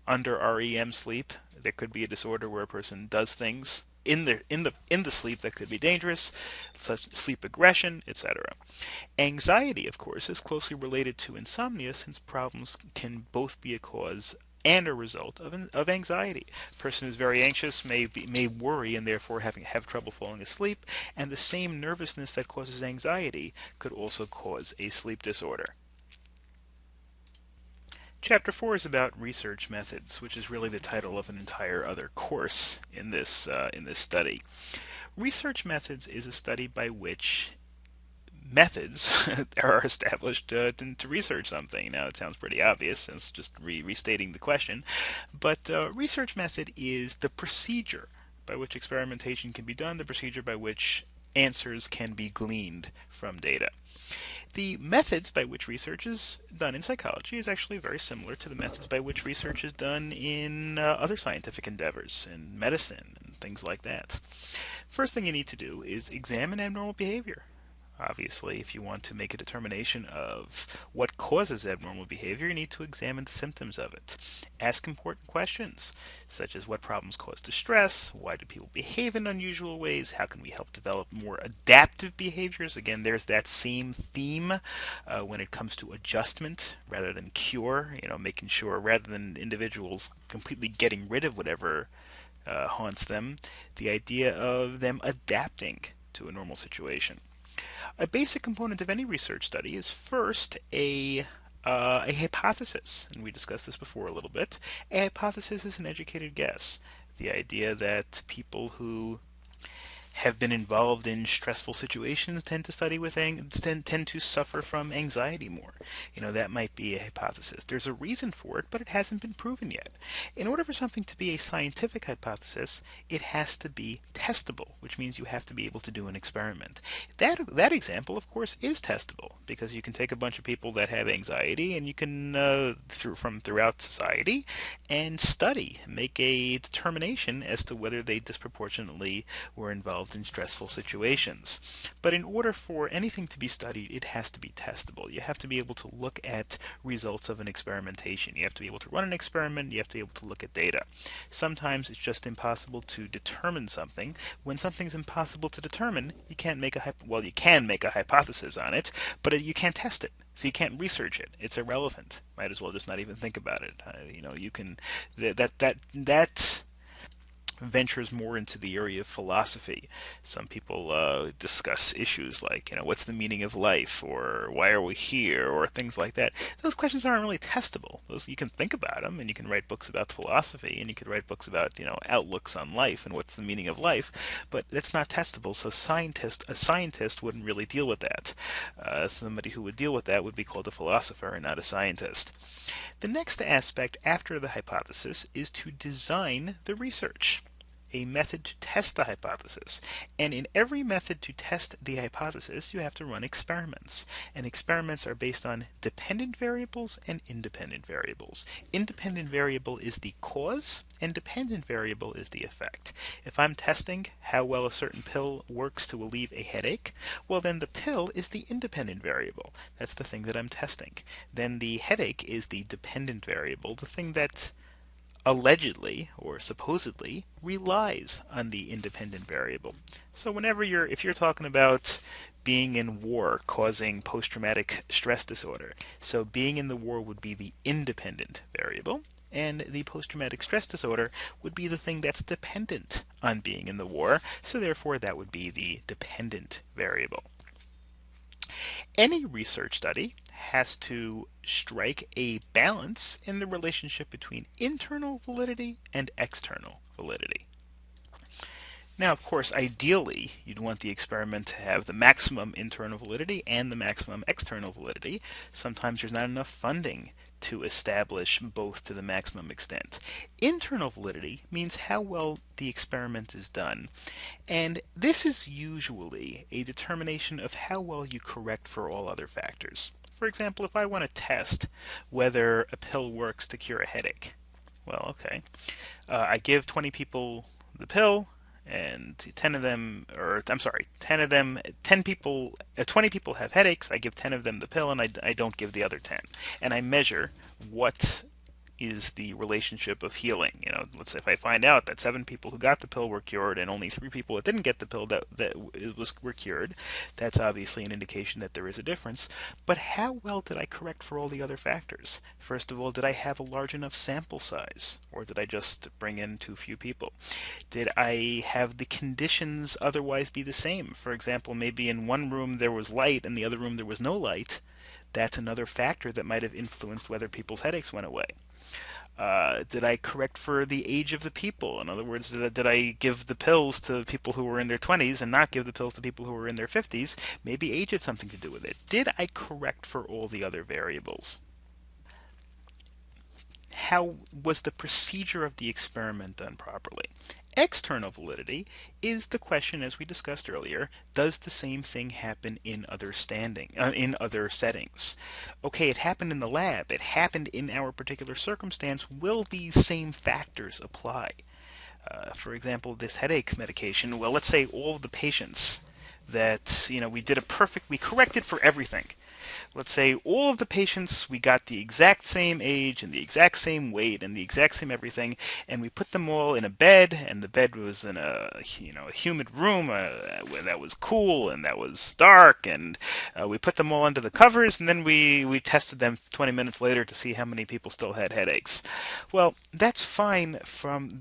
under REM sleep, there could be a disorder where a person does things in the sleep that could be dangerous, such as sleep aggression, etc. Anxiety, of course, is closely related to insomnia, since problems can both be a cause and a result of anxiety. A person who's very anxious may worry and therefore have trouble falling asleep, and the same nervousness that causes anxiety could also cause a sleep disorder. Chapter 4 is about research methods, which is really the title of an entire other course in this study. Research methods is a study by which methods are established to research something. Now, it sounds pretty obvious, it's just restating the question, but research method is the procedure by which experimentation can be done, the procedure by which answers can be gleaned from data. The methods by which research is done in psychology is actually very similar to the methods by which research is done in other scientific endeavors, in medicine and things like that. First thing you need to do is examine abnormal behavior. Obviously, if you want to make a determination of what causes abnormal behavior, you need to examine the symptoms of it. Ask important questions, such as what problems cause distress, why do people behave in unusual ways, how can we help develop more adaptive behaviors. Again, there's that same theme when it comes to adjustment rather than cure, making sure rather than individuals completely getting rid of whatever haunts them, the idea of them adapting to a normal situation. A basic component of any research study is first a hypothesis, and we discussed this before a little bit. A hypothesis is an educated guess. The idea that people who have been involved in stressful situations tend to suffer from anxiety more. That might be a hypothesis. There's a reason for it, but it hasn't been proven yet. In order for something to be a scientific hypothesis, it has to be testable, which means you have to be able to do an experiment. That example, of course, is testable, because you can take a bunch of people that have anxiety, and you can from throughout society, and make a determination as to whether they disproportionately were involved in stressful situations. But in order for anything to be studied, it has to be testable. You have to be able to look at results of an experimentation. You have to be able to run an experiment. You have to be able to look at data. Sometimes it's just impossible to determine something. When something's impossible to determine, you can't make you can make a hypothesis on it, but you can't test it. So you can't research it. It's irrelevant. Might as well just not even think about it. You can that ventures more into the area of philosophy. Some people discuss issues like, what's the meaning of life, or why are we here, or things like that. Those questions aren't really testable. Those, you can think about them, and you can write books about philosophy, and you can write books about, outlooks on life and what's the meaning of life, but that's not testable. So a scientist wouldn't really deal with that. Somebody who would deal with that would be called a philosopher and not a scientist. The next aspect after the hypothesis is to design the research, a method to test the hypothesis. And in every method to test the hypothesis, you have to run experiments. And experiments are based on dependent variables and independent variables. Independent variable is the cause, and dependent variable is the effect. If I'm testing how well a certain pill works to relieve a headache, well, then the pill is the independent variable. That's the thing that I'm testing. Then the headache is the dependent variable, the thing that allegedly or supposedly relies on the independent variable. So if you're talking about being in war causing post-traumatic stress disorder, so being in the war would be the independent variable, and the post-traumatic stress disorder would be the thing that's dependent on being in the war, so therefore that would be the dependent variable. Any research study has to strike a balance in the relationship between internal validity and external validity. Now, of course, ideally, you'd want the experiment to have the maximum internal validity and the maximum external validity. Sometimes there's not enough funding to establish both to the maximum extent. Internal validity means how well the experiment is done, and this is usually a determination of how well you correct for all other factors. For example, if I want to test whether a pill works to cure a headache, well, okay, I give 20 people the pill, and 10 of them, or I'm sorry, 10 of them, 10 people, 20 people have headaches. I give 10 of them the pill, and I don't give the other 10. And I measure what is the relationship of healing. Let's say if I find out that 7 people who got the pill were cured and only 3 people that didn't get the pill were cured, that's obviously an indication that there is a difference. But how well did I correct for all the other factors? First of all, did I have a large enough sample size, or did I just bring in too few people? Did I have the conditions otherwise be the same? For example, maybe in one room there was light and the other room there was no light. That's another factor that might have influenced whether people's headaches went away. Did I correct for the age of the people? In other words, did I give the pills to people who were in their 20s and not give the pills to people who were in their 50s? Maybe age had something to do with it. Did I correct for all the other variables? How was the procedure of the experiment done properly? External validity is the question, as we discussed earlier, does the same thing happen in other settings? Okay, it happened in the lab, it happened in our particular circumstance. Will these same factors apply? For example, this headache medication, well, let's say all of the patients that, we corrected for everything. Let's say all of the patients, we got the exact same age and the exact same weight and the exact same everything, and we put them all in a bed, and the bed was in a humid room that was cool and that was dark, and we put them all under the covers, and then we tested them 20 minutes later to see how many people still had headaches. Well, that's fine.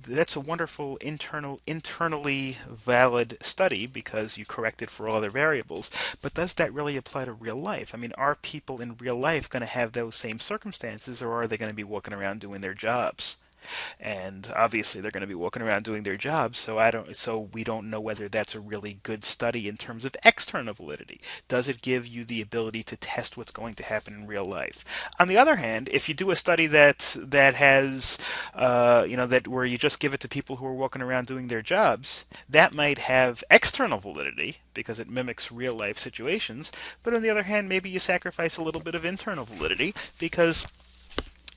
That's a wonderful internally valid study because you corrected for all other variables, but does that really apply to real life? I mean, are people in real life going to have those same circumstances, or are they going to be walking around doing their jobs? And obviously they're going to be walking around doing their jobs, so we don't know whether that's a really good study in terms of external validity. Does it give you the ability to test what's going to happen in real life? On the other hand, if you do a study that has that where you just give it to people who are walking around doing their jobs, that might have external validity because it mimics real life situations, but on the other hand, maybe you sacrifice a little bit of internal validity because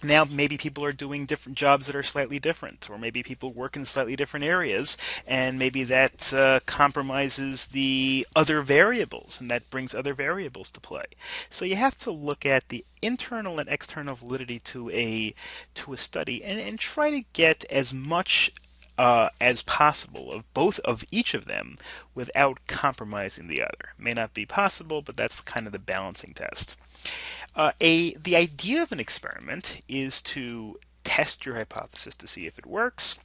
now maybe people are doing different jobs that are slightly different, or maybe people work in slightly different areas, and maybe that compromises the other variables, and that brings other variables to play. So you have to look at the internal and external validity to a study, and try to get as much as possible of each of them without compromising the other. May not be possible, but that's kind of the balancing test. The idea of an experiment is to test your hypothesis to see if it works,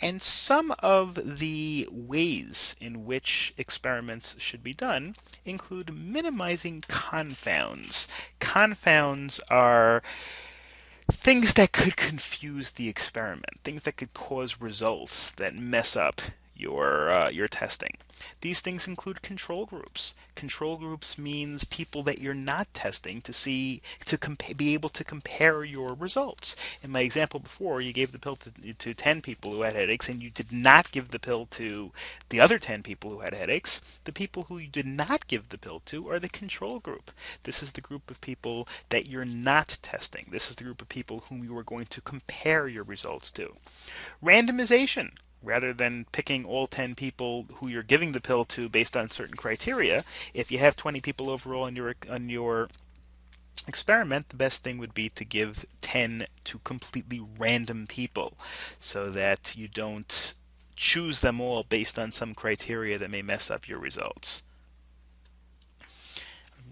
and some of the ways in which experiments should be done include minimizing confounds. Confounds are things that could confuse the experiment, things that could cause results that mess up your testing. These things include control groups. Control groups means people that you're not testing be able to compare your results. In my example before, you gave the pill to 10 people who had headaches, and you did not give the pill to the other 10 people who had headaches. The people who you did not give the pill to are the control group. This is the group of people that you're not testing. This is the group of people whom you are going to compare your results to. Randomization. Rather than picking all 10 people who you're giving the pill to based on certain criteria, if you have 20 people overall on your experiment, the best thing would be to give 10 to completely random people so that you don't choose them all based on some criteria that may mess up your results.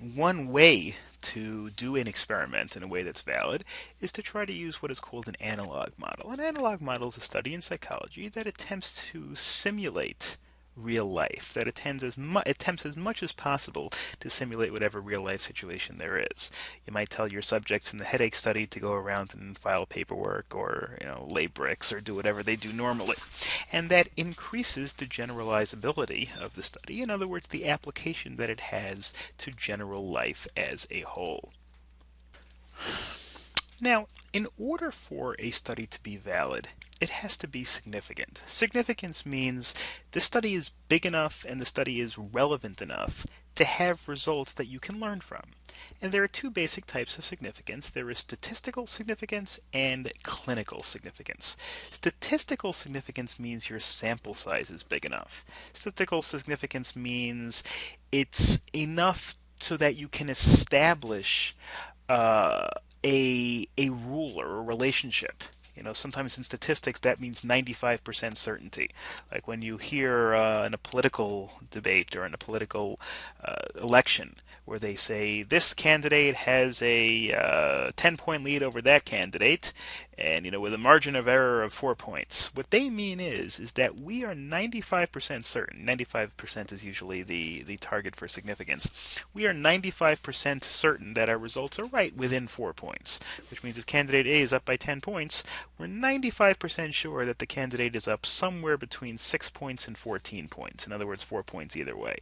One way to do an experiment in a way that's valid is to try to use what is called an analog model. An analog model is a study in psychology that attempts to simulate real life, that attempts as much as possible to simulate whatever real life situation there is. You might tell your subjects in the headache study to go around and file paperwork or lay bricks or do whatever they do normally. And that increases the generalizability of the study. In other words, the application that it has to general life as a whole. Now, in order for a study to be valid, it has to be significant. Significance means the study is big enough and the study is relevant enough to have results that you can learn from. And there are two basic types of significance. There is statistical significance and clinical significance. Statistical significance means your sample size is big enough. Statistical significance means it's enough so that you can establish uh, a rule or a relationship. Sometimes in statistics that means 95% certainty. Like when you hear in a political debate or in a political election where they say this candidate has a 10-point lead over that candidate, and with a margin of error of 4 points. What they mean is that we are 95% certain. 95% is usually the target for significance. We are 95% certain that our results are right within 4 points, which means if candidate A is up by 10 points, we're 95% sure that the candidate is up somewhere between 6 points and 14 points. In other words, 4 points either way.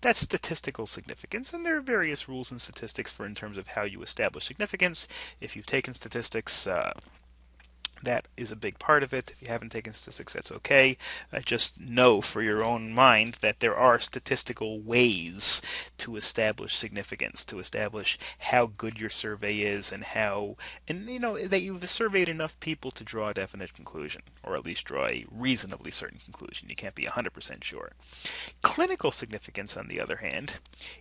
That's statistical significance, and there are various rules in statistics in terms of how you establish significance. If you've taken statistics, that is a big part of it. If you haven't taken statistics, that's okay. Just know for your own mind that there are statistical ways to establish significance, to establish how good your survey is and that you've surveyed enough people to draw a definite conclusion, or at least draw a reasonably certain conclusion. You can't be 100% sure. Clinical significance, on the other hand,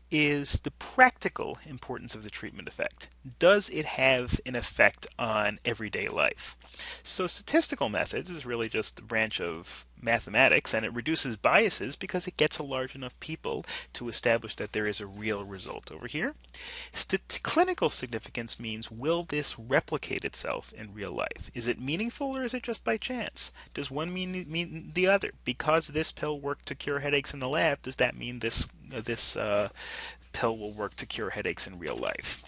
is the practical importance of the treatment effect. Does it have an effect on everyday life? So statistical methods is really just a branch of mathematics, and it reduces biases because it gets a large enough people to establish that there is a real result over here. Clinical significance means, will this replicate itself in real life? Is it meaningful or is it just by chance? Does one mean the other? Because this pill worked to cure headaches in the lab, does that mean this pill will work to cure headaches in real life?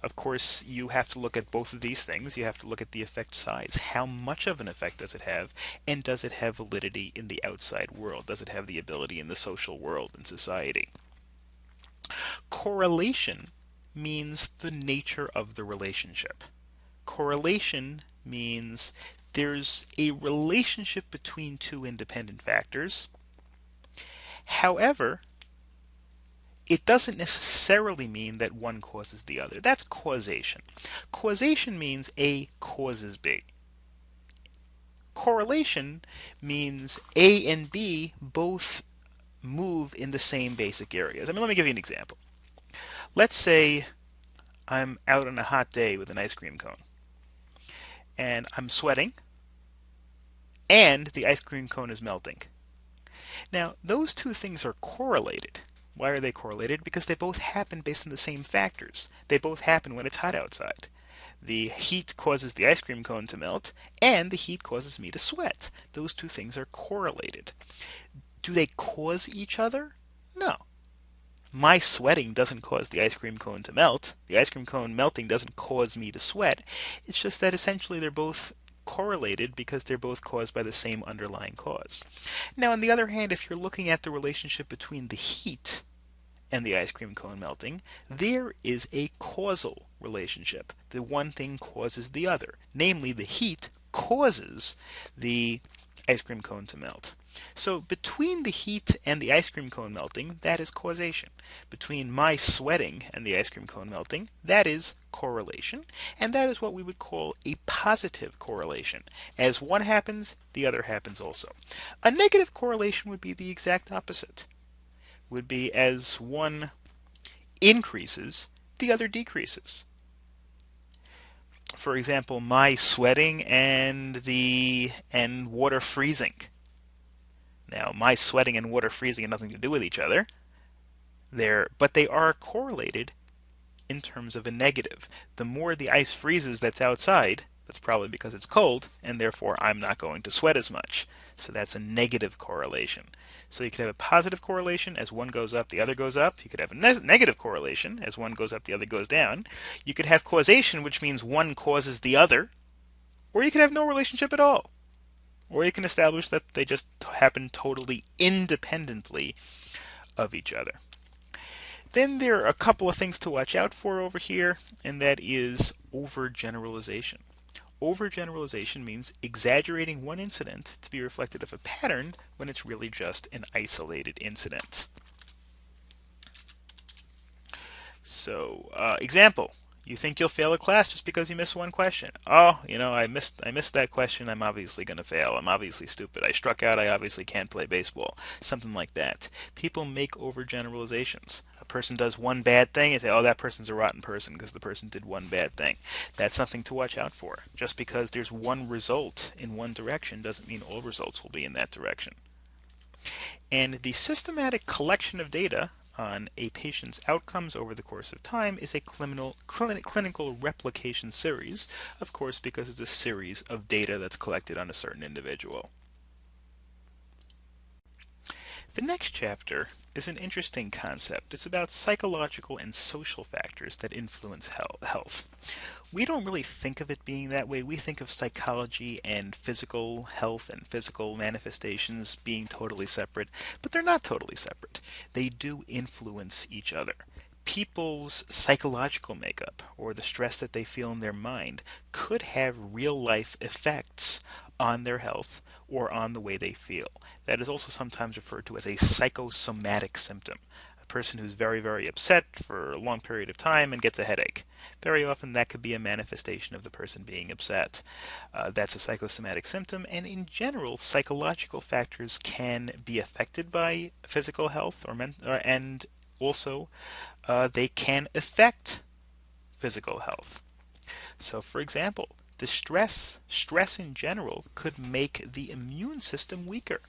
Of course, you have to look at both of these things. You have to look at the effect size. How much of an effect does it have? And does it have validity in the outside world? Does it have the ability in the social world and society? Correlation means the nature of the relationship. Correlation means there's a relationship between two independent factors. However, it doesn't necessarily mean that one causes the other. That's causation. Causation means A causes B. Correlation means A and B both move in the same basic areas. Let me give you an example. Let's say I'm out on a hot day with an ice cream cone, and I'm sweating, and the ice cream cone is melting. Now, those two things are correlated. Why are they correlated? Because they both happen based on the same factors. They both happen when it's hot outside. The heat causes the ice cream cone to melt, and the heat causes me to sweat. Those two things are correlated. Do they cause each other? No. My sweating doesn't cause the ice cream cone to melt. The ice cream cone melting doesn't cause me to sweat. It's just that essentially they're both correlated because they're both caused by the same underlying cause. Now, on the other hand, if you're looking at the relationship between the heat and the ice cream cone melting, there is a causal relationship. The one thing causes the other. Namely, the heat causes the ice cream cone to melt. So between the heat and the ice cream cone melting, that is causation. Between my sweating and the ice cream cone melting, that is correlation. And that is what we would call a positive correlation. As one happens, the other happens also. A negative correlation would be the exact opposite. Would be as one increases, the other decreases. For example, my sweating and water freezing. Now, my sweating and water freezing have nothing to do with each other. But they are correlated in terms of a negative. The more the ice freezes that's outside, That's probably because it's cold, and therefore I'm not going to sweat as much. So that's a negative correlation. So you could have a positive correlation. As one goes up, the other goes up. You could have a negative correlation. As one goes up, the other goes down. You could have causation, which means one causes the other. Or you could have no relationship at all. Or you can establish that they just happen totally independently of each other. Then there are a couple of things to watch out for over here, and that is overgeneralization. Overgeneralization means exaggerating one incident to be reflective of a pattern when it's really just an isolated incident. So, example. You think you'll fail a class just because you missed one question. Oh, I missed that question. I'm obviously going to fail. I'm obviously stupid. I struck out. I obviously can't play baseball. Something like that. People make overgeneralizations. A person does one bad thing and say, oh, that person's a rotten person because the person did one bad thing. That's something to watch out for. Just because there's one result in one direction doesn't mean all results will be in that direction. And the systematic collection of data on a patient's outcomes over the course of time is a clinical replication series, of course, because it's a series of data that's collected on a certain individual. The next chapter is an interesting concept. It's about psychological and social factors that influence health. We don't really think of it being that way. We think of psychology and physical health and physical manifestations being totally separate, but they're not totally separate. They do influence each other. People's psychological makeup or the stress that they feel in their mind could have real life effects on their health or on the way they feel. That is also sometimes referred to as a psychosomatic symptom. A person who's very, very upset for a long period of time and gets a headache. Very often that could be a manifestation of the person being upset. That's a psychosomatic symptom, and in general, psychological factors can be affected by physical health and also they can affect physical health. So, for example, the stress in general could make the immune system weaker.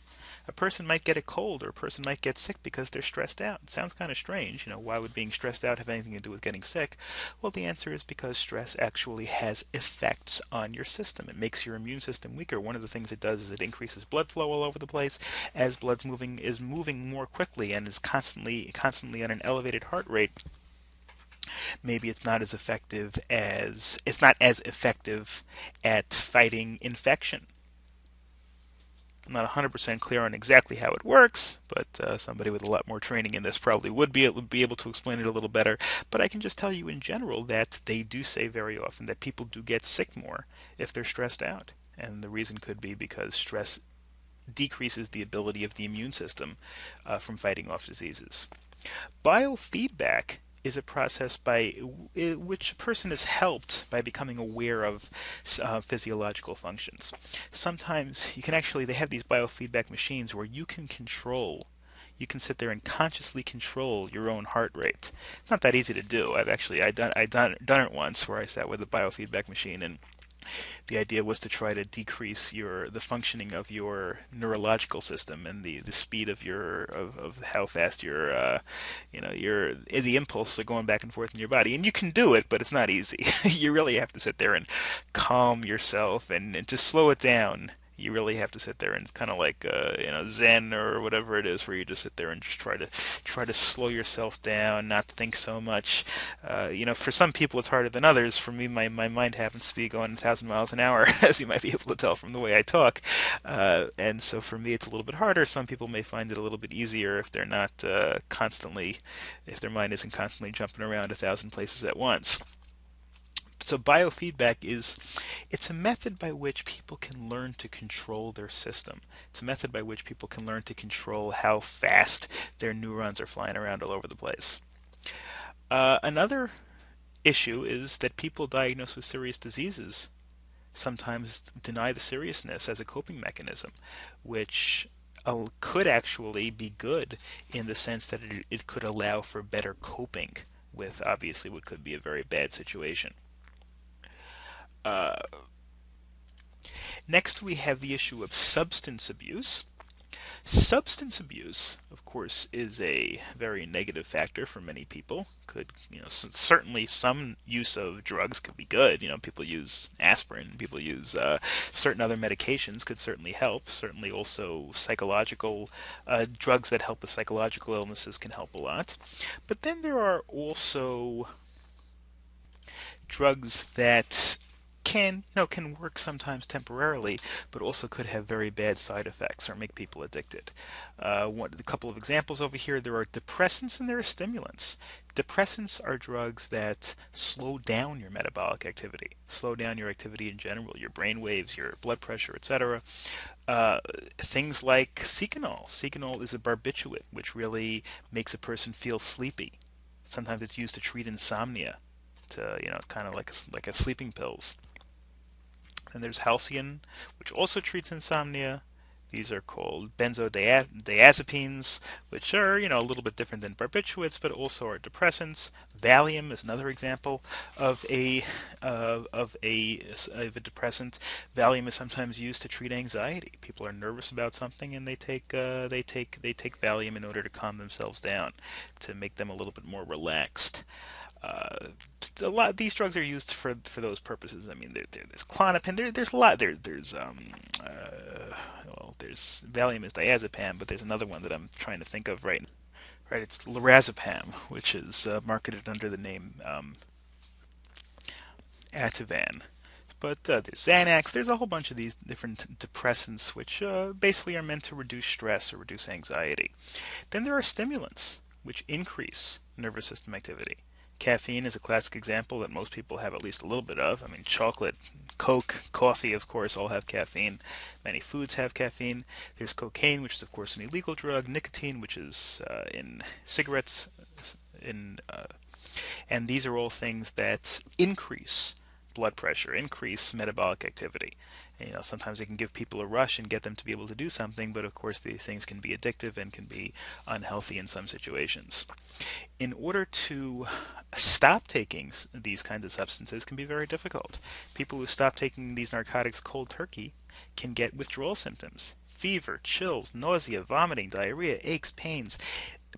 A person might get a cold or a person might get sick because they're stressed out. It sounds kind of strange. Why would being stressed out have anything to do with getting sick? Well, the answer is because stress actually has effects on your system. It makes your immune system weaker. One of the things it does is it increases blood flow all over the place as blood's moving more quickly and is constantly on an elevated heart rate. Maybe it's not as effective at fighting infection. I'm not 100% clear on exactly how it works, but somebody with a lot more training in this probably would be able to explain it a little better. But I can just tell you in general that they do say very often that people do get sick more if they're stressed out. And the reason could be because stress decreases the ability of the immune system from fighting off diseases. Biofeedback is a process by which a person is helped by becoming aware of physiological functions. Sometimes they have these biofeedback machines where you can sit there and consciously control your own heart rate. It's not that easy to do. I've done it once where I sat with a biofeedback machine, and the idea was to try to decrease the functioning of your neurological system and the speed of of how fast the impulses are going back and forth in your body. And you can do it, but it's not easy. You really have to sit there and calm yourself and just slow it down. You really have to sit there and it's kind of like Zen or whatever it is, where you just sit there and just try to slow yourself down, not think so much. For some people it's harder than others. For me, my mind happens to be going 1,000 miles an hour, as you might be able to tell from the way I talk. And so for me, it's a little bit harder. Some people may find it a little bit easier if they're not if their mind isn't constantly jumping around 1,000 places at once. So biofeedback it's a method by which people can learn to control their system. It's a method by which people can learn to control how fast their neurons are flying around all over the place. Another issue is that people diagnosed with serious diseases sometimes deny the seriousness as a coping mechanism, which could actually be good in the sense that it could allow for better coping with obviously what could be a very bad situation. Next, we have the issue of substance abuse. Substance abuse, of course, is a very negative factor for many people. Could, certainly some use of drugs could be good. People use aspirin, people use certain other medications could certainly help. Certainly also psychological drugs that help with psychological illnesses can help a lot. But then there are also drugs that can work sometimes temporarily, but also could have very bad side effects or make people addicted. A couple of examples over here: there are depressants and there are stimulants. Depressants are drugs that slow down your metabolic activity, slow down your activity in general, your brain waves, your blood pressure, etc. Things like Seconal. Seconal is a barbiturate, which really makes a person feel sleepy. Sometimes it's used to treat insomnia. It's kind of like a sleeping pills. And there's Halcyon, which also treats insomnia. These are called benzodiazepines, which are, a little bit different than barbiturates, but also are depressants. Valium is another example of a depressant. Valium is sometimes used to treat anxiety. People are nervous about something, and they take Valium in order to calm themselves down, to make them a little bit more relaxed. A lot these drugs are used for those purposes. I mean, there's Klonopin. There's a lot. There's Valium is diazepam, but there's another one that I'm trying to think of right now. Right, it's lorazepam, which is marketed under the name Ativan. But there's Xanax. There's a whole bunch of these different depressants, which basically are meant to reduce stress or reduce anxiety. Then there are stimulants, which increase nervous system activity. Caffeine is a classic example that most people have at least a little bit of. I mean, chocolate, Coke, coffee, of course, all have caffeine. Many foods have caffeine. There's cocaine, which is, of course, an illegal drug. Nicotine, which is in cigarettes. In And these are all things that increase blood pressure, increase metabolic activity. Sometimes they can give people a rush and get them to be able to do something, but of course these things can be addictive and can be unhealthy in some situations. In order to stop taking these kinds of substances can be very difficult. People who stop taking these narcotics cold turkey can get withdrawal symptoms: fever, chills, nausea, vomiting, diarrhea, aches, pains.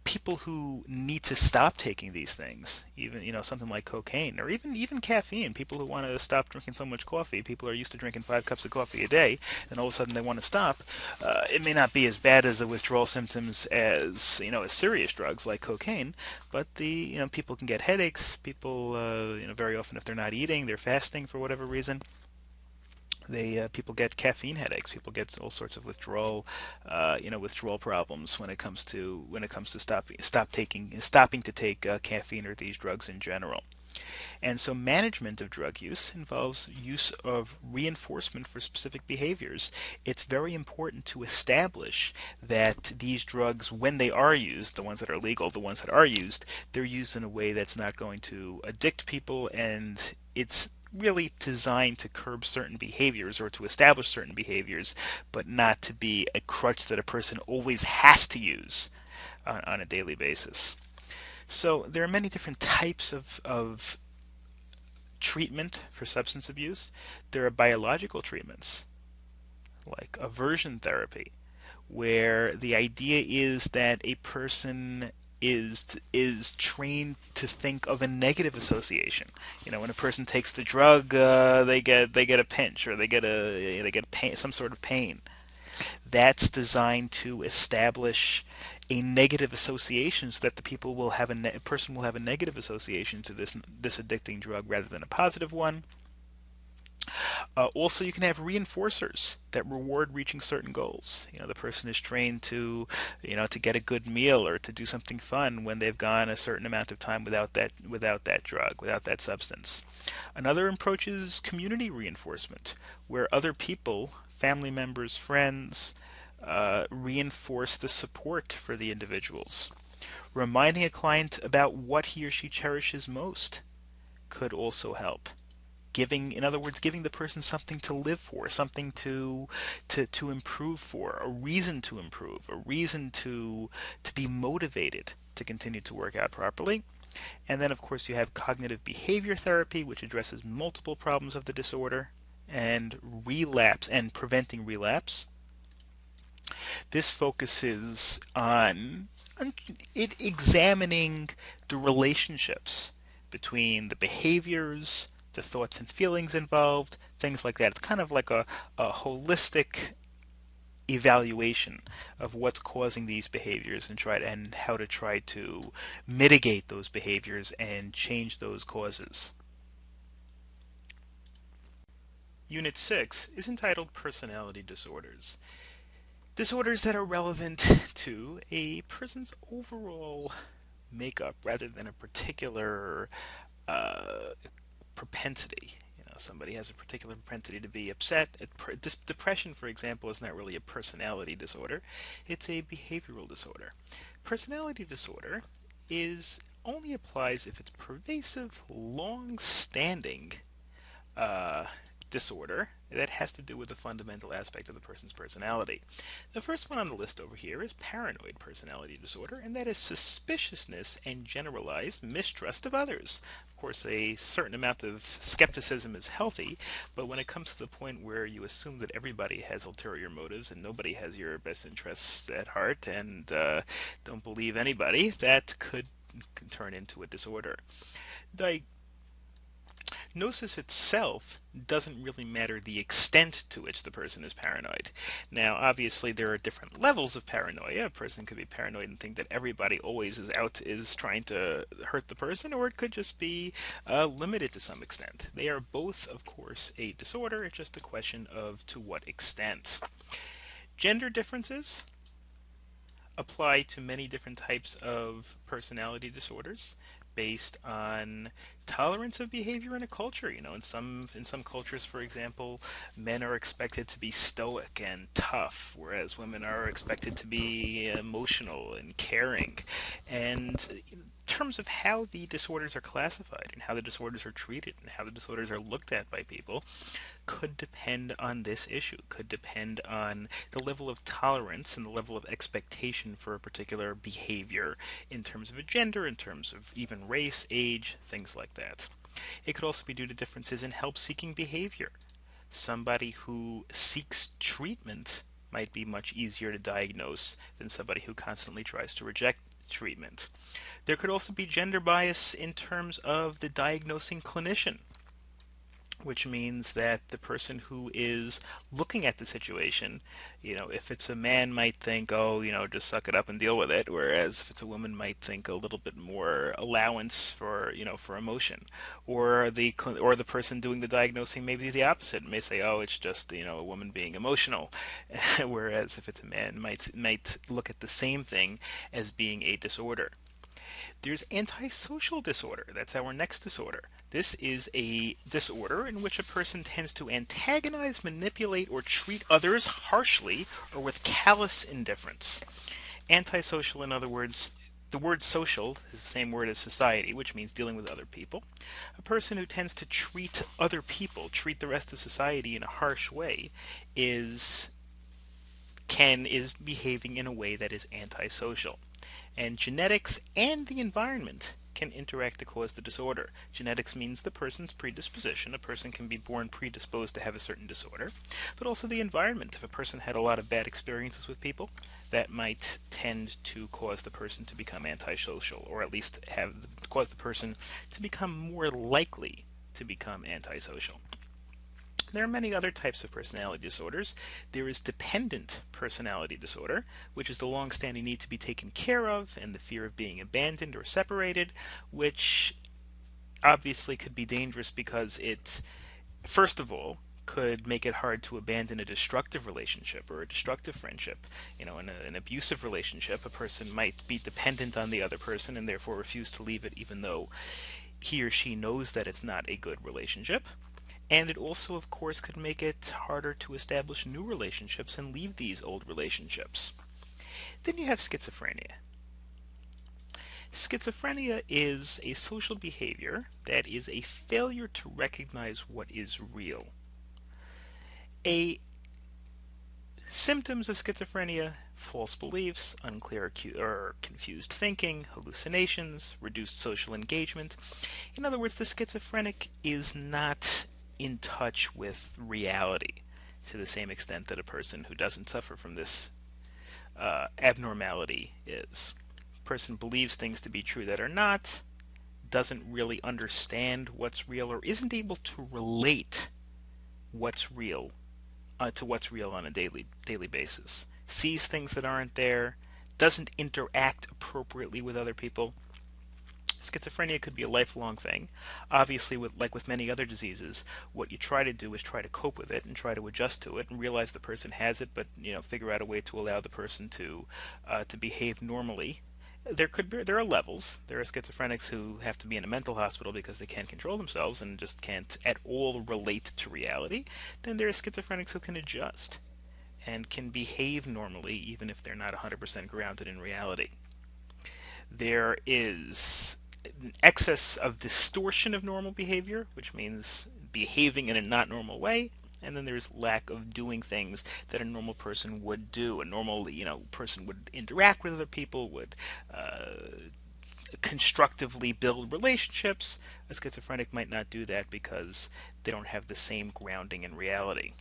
People who need to stop taking these things, even something like cocaine or even caffeine. People who want to stop drinking so much coffee. People are used to drinking 5 cups of coffee a day, and all of a sudden they want to stop. It may not be as bad as the withdrawal symptoms as as serious drugs like cocaine, but people can get headaches. People very often, if they're not eating, they're fasting for whatever reason. People get caffeine headaches. People get all sorts of withdrawal problems when it comes to stopping to take caffeine or these drugs in general. And so management of drug use involves use of reinforcement for specific behaviors. It's very important to establish that these drugs, when they are used, the ones that are legal, the ones that are used, they're used in a way that's not going to addict people, and it's really designed to curb certain behaviors or to establish certain behaviors, but not to be a crutch that a person always has to use on a daily basis. So there are many different types of treatment for substance abuse. There are biological treatments, like aversion therapy, where the idea is that a person is trained to think of a negative association. When a person takes the drug, they get a pinch, or they get pain, some sort of pain. That's designed to establish a negative association, so that the people will have a person will have a negative association to this addicting drug rather than a positive one. Also, you can have reinforcers that reward reaching certain goals. The person is trained to get a good meal or to do something fun when they've gone a certain amount of time without that drug, without that substance. Another approach is community reinforcement, where other people, family members, friends, reinforce the support for the individuals. Reminding a client about what he or she cherishes most could also help. In other words, giving the person something to live for, something to improve for, a reason to improve, a reason to be motivated to continue to work out properly. And then, of course, you have cognitive behavior therapy, which addresses multiple problems of the disorder and relapse and preventing relapse. This focuses on it examining the relationships between the behaviors, the thoughts and feelings involved, things like that. It's kind of like a holistic evaluation of what's causing these behaviors and how to try to mitigate those behaviors and change those causes. Unit 6 is entitled Personality Disorders. Disorders that are relevant to a person's overall makeup rather than a particular uh, propensity. Somebody has a particular propensity to be upset. Depression, for example, is not really a personality disorder. It's a behavioral disorder. Personality disorder is only applies if it's pervasive, long-standing uh, disorder that has to do with a fundamental aspect of the person's personality. The first one on the list over here is paranoid personality disorder, and that is suspiciousness and generalized mistrust of others. Of course, a certain amount of skepticism is healthy, but when it comes to the point where you assume that everybody has ulterior motives and nobody has your best interests at heart and don't believe anybody, that could turn into a disorder. Diagnosis itself doesn't really matter the extent to which the person is paranoid. Now, obviously, there are different levels of paranoia. A person could be paranoid and think that everybody always is trying to hurt the person, or it could just be limited to some extent. They are both, of course, a disorder. It's just a question of to what extent. Gender differences apply to many different types of personality disorders based on tolerance of behavior in a culture. In some cultures, for example, men are expected to be stoic and tough, whereas women are expected to be emotional and caring. And in terms of how the disorders are classified and how the disorders are treated and how the disorders are looked at by people could depend on this issue, could depend on the level of tolerance and the level of expectation for a particular behavior in terms of a gender, in terms of even race, age, things like that. It could also be due to differences in help seeking behavior. Somebody who seeks treatment might be much easier to diagnose than somebody who constantly tries to reject treatment. There could also be gender bias in terms of the diagnosing clinician, which means that the person who is looking at the situation, if it's a man might think, oh, just suck it up and deal with it, whereas if it's a woman might think a little bit more allowance for emotion, or the person doing the diagnosing may be the opposite, may say, oh, it's just a woman being emotional, whereas if it's a man might look at the same thing as being a disorder. There's antisocial disorder. That's our next disorder. This is a disorder in which a person tends to antagonize, manipulate, or treat others harshly or with callous indifference. Antisocial, in other words, the word social is the same word as society, which means dealing with other people. A person who tends to treat other people, treat the rest of society in a harsh way, is behaving in a way that is antisocial. And genetics and the environment can interact to cause the disorder. Genetics means the person's predisposition. A person can be born predisposed to have a certain disorder, but also the environment. If a person had a lot of bad experiences with people, that might tend to cause the person to become antisocial, or at least cause the person to become more likely to become antisocial. There are many other types of personality disorders. There is dependent personality disorder, which is the long-standing need to be taken care of and the fear of being abandoned or separated, which obviously could be dangerous because it, first of all, could make it hard to abandon a destructive relationship or a destructive friendship. In an abusive relationship, a person might be dependent on the other person and therefore refuse to leave it even though he or she knows that it's not a good relationship. And it also, of course, could make it harder to establish new relationships and leave these old relationships. Then you have schizophrenia. Schizophrenia is a social behavior that is a failure to recognize what is real. A symptoms of schizophrenia: false beliefs, unclear or confused thinking, hallucinations, reduced social engagement. In other words, the schizophrenic is not in touch with reality to the same extent that a person who doesn't suffer from this abnormality is. Person believes things to be true that are not, doesn't really understand what's real, or isn't able to relate what's real to what's real on a daily basis. Sees things that aren't there, doesn't interact appropriately with other people. Schizophrenia could be a lifelong thing. Obviously, like with many other diseases, what you try to do is try to cope with it and try to adjust to it and realize the person has it, but figure out a way to allow the person to behave normally. There are levels. There are schizophrenics who have to be in a mental hospital because they can't control themselves and just can't at all relate to reality. Then there are schizophrenics who can adjust and can behave normally even if they're not 100% grounded in reality. There is an excess of distortion of normal behavior, which means behaving in a not normal way, and then there's lack of doing things that a normal person would do. A normal, person would interact with other people, would constructively build relationships. A schizophrenic might not do that because they don't have the same grounding in reality.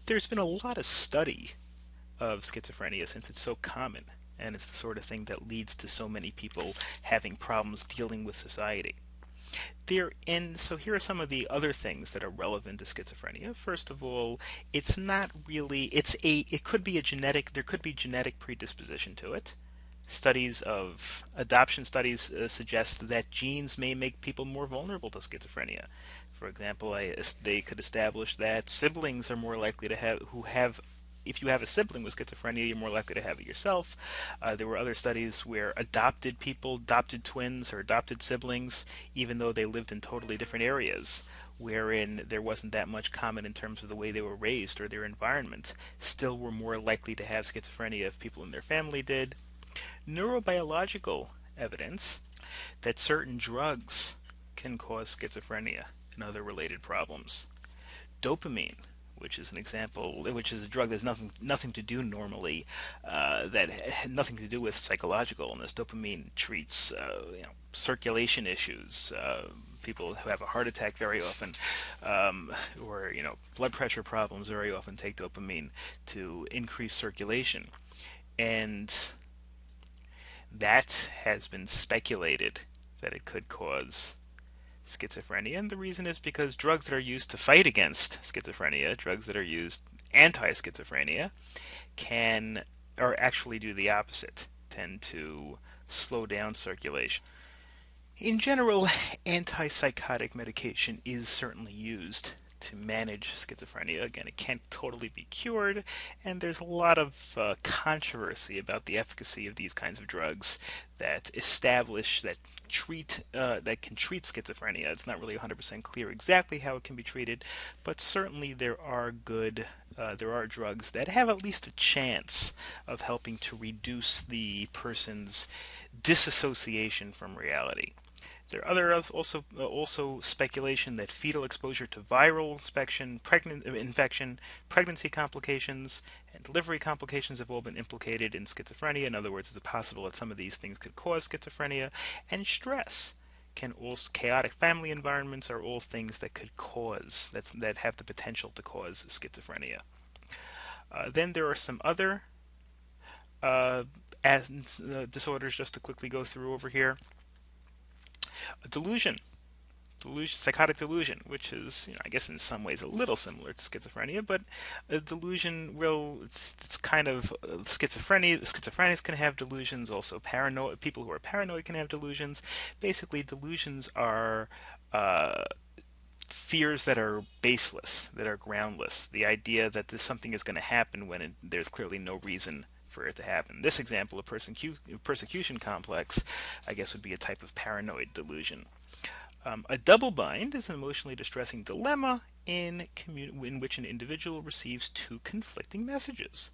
There's been a lot of study of schizophrenia since it's so common, and it's the sort of thing that leads to so many people having problems dealing with society. So here are some of the other things that are relevant to schizophrenia. First of all, it's not really it could be there could be genetic predisposition to it. Adoption studies suggest that genes may make people more vulnerable to schizophrenia. For example, they could establish that siblings are more likely to have if you have a sibling with schizophrenia, you're more likely to have it yourself. There were other studies where adopted twins, or adopted siblings, even though they lived in totally different areas, wherein there wasn't that much common in terms of the way they were raised or their environment, still were more likely to have schizophrenia if people in their family did. Neurobiological evidence that certain drugs can cause schizophrenia and other related problems. Dopamine, which is a drug that's nothing to do normally, that had nothing to do with psychological illness. Dopamine treats circulation issues. People who have a heart attack very often, or blood pressure problems, very often take dopamine to increase circulation, and that has been speculated that it could cause schizophrenia, and the reason is because drugs that are used to fight against schizophrenia, drugs that are used anti-schizophrenia, can or actually do the opposite, tend to slow down circulation. In general, antipsychotic medication is certainly used to manage schizophrenia. Again, it can't totally be cured, and there's a lot of controversy about the efficacy of these kinds of drugs that can treat schizophrenia. It's not really 100% clear exactly how it can be treated, but certainly there are drugs that have at least a chance of helping to reduce the person's disassociation from reality. There are also speculation that fetal exposure to viral infection, pregnancy complications, and delivery complications have all been implicated in schizophrenia. In other words, it's possible that some of these things could cause schizophrenia. And stress chaotic family environments are all things that that have the potential to cause schizophrenia. Then there are some other disorders just to quickly go through over here. Delusion, psychotic delusion, which is, I guess in some ways a little similar to schizophrenia, but a delusion, it's kind of schizophrenia. Schizophrenics can have delusions. Also, people who are paranoid can have delusions. Basically, delusions are fears that are baseless, that are groundless. The idea that something is going to happen when there's clearly no reason for it to happen. This example, a persecution complex, I guess would be a type of paranoid delusion. A double bind is an emotionally distressing dilemma in which an individual receives two conflicting messages,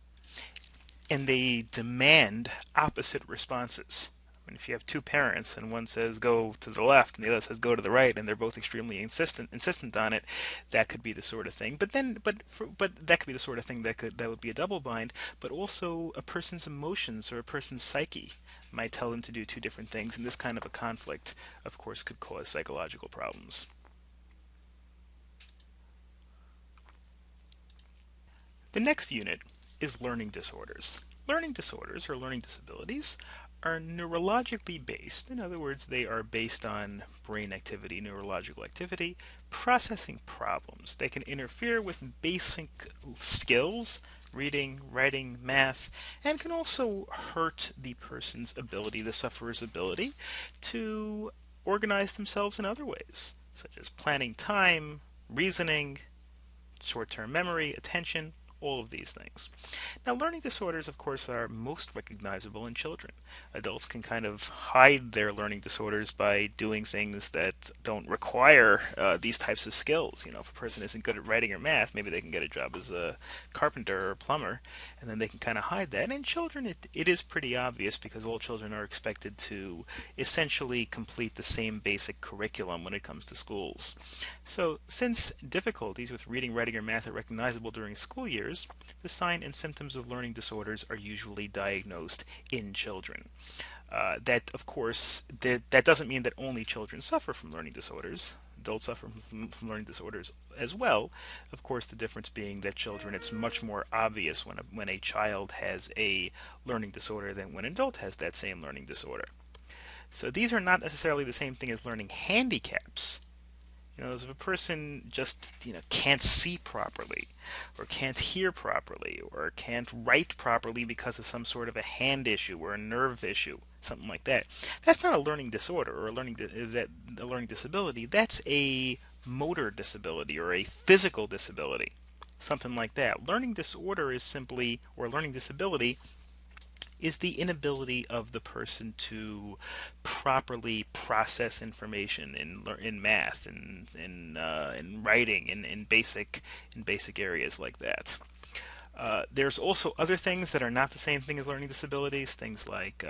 and they demand opposite responses. If you have two parents and one says go to the left and the other says go to the right, and they're both extremely insistent on it, that could be the sort of thing. But that could be the sort of thing that would be a double bind. But also, a person's emotions or a person's psyche might tell them to do two different things, and this kind of a conflict, of course, could cause psychological problems. The next unit is learning disorders. Learning disorders, or learning disabilities, are neurologically based. In other words, they are based on brain activity, neurological activity, processing problems. They can interfere with basic skills, reading, writing, math, and can also hurt the person's ability, the sufferer's ability, to organize themselves in other ways, such as planning time, reasoning, short-term memory, attention, all of these things. Now, learning disorders, of course, are most recognizable in children. Adults can kind of hide their learning disorders by doing things that don't require these types of skills. You know, if a person isn't good at writing or math, maybe they can get a job as a carpenter or plumber, and then they can kind of hide that. And in children, it is pretty obvious because all children are expected to essentially complete the same basic curriculum when it comes to schools. So, since difficulties with reading, writing, or math are recognizable during school years, the sign and symptoms of learning disorders are usually diagnosed in children. That, of course, that doesn't mean that only children suffer from learning disorders. Adults suffer from learning disorders as well. Of course, the difference being that children, it's much more obvious when a child has a learning disorder than when an adult has that same learning disorder. So these are not necessarily the same thing as learning handicaps. You know, if a person just, can't see properly, or can't hear properly, or can't write properly because of some sort of a hand issue or a nerve issue, something like that, that's not a learning disorder or is that a learning disability. That's a motor disability or a physical disability, something like that. Learning disorder is simply, or learning disability is the inability of the person to properly process information in math and in writing in basic areas like that. There's also other things that are not the same thing as learning disabilities, things like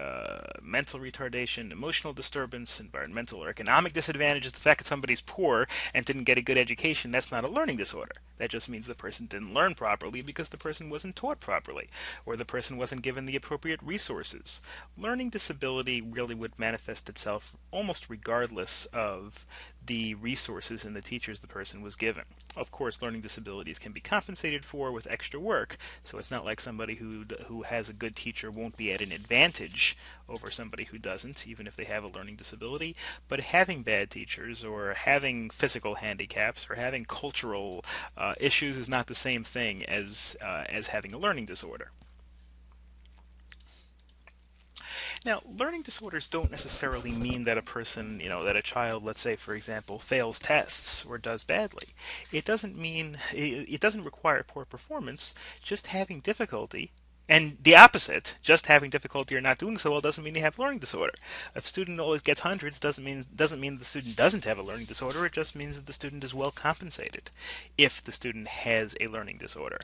mental retardation, emotional disturbance, environmental or economic disadvantages. The fact that somebody's poor and didn't get a good education, that's not a learning disorder. That just means the person didn't learn properly because the person wasn't taught properly, or the person wasn't given the appropriate resources. Learning disability really would manifest itself almost regardless of the resources and the teachers the person was given. Of course, learning disabilities can be compensated for with extra work, so it's not like somebody who has a good teacher won't be at an advantage over somebody who doesn't, even if they have a learning disability. But having bad teachers, or having physical handicaps, or having cultural issues is not the same thing as having a learning disorder. Now, learning disorders don't necessarily mean that a person, that a child, let's say, for example, fails tests or does badly. It doesn't require poor performance. Just having difficulty, and the opposite, just having difficulty or not doing so well doesn't mean they have a learning disorder. If a student always gets hundreds doesn't mean the student doesn't have a learning disorder. It just means that the student is well compensated if the student has a learning disorder.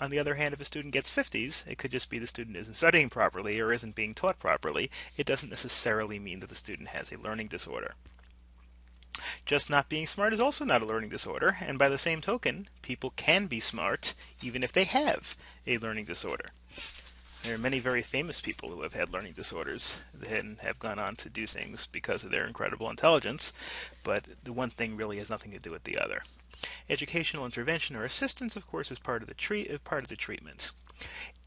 On the other hand, if a student gets 50s, it could just be the student isn't studying properly or isn't being taught properly. It doesn't necessarily mean that the student has a learning disorder. Just not being smart is also not a learning disorder, and by the same token, people can be smart even if they have a learning disorder. There are many very famous people who have had learning disorders and have gone on to do things because of their incredible intelligence, but the one thing really has nothing to do with the other. Educational intervention or assistance, of course, is part of the treatment.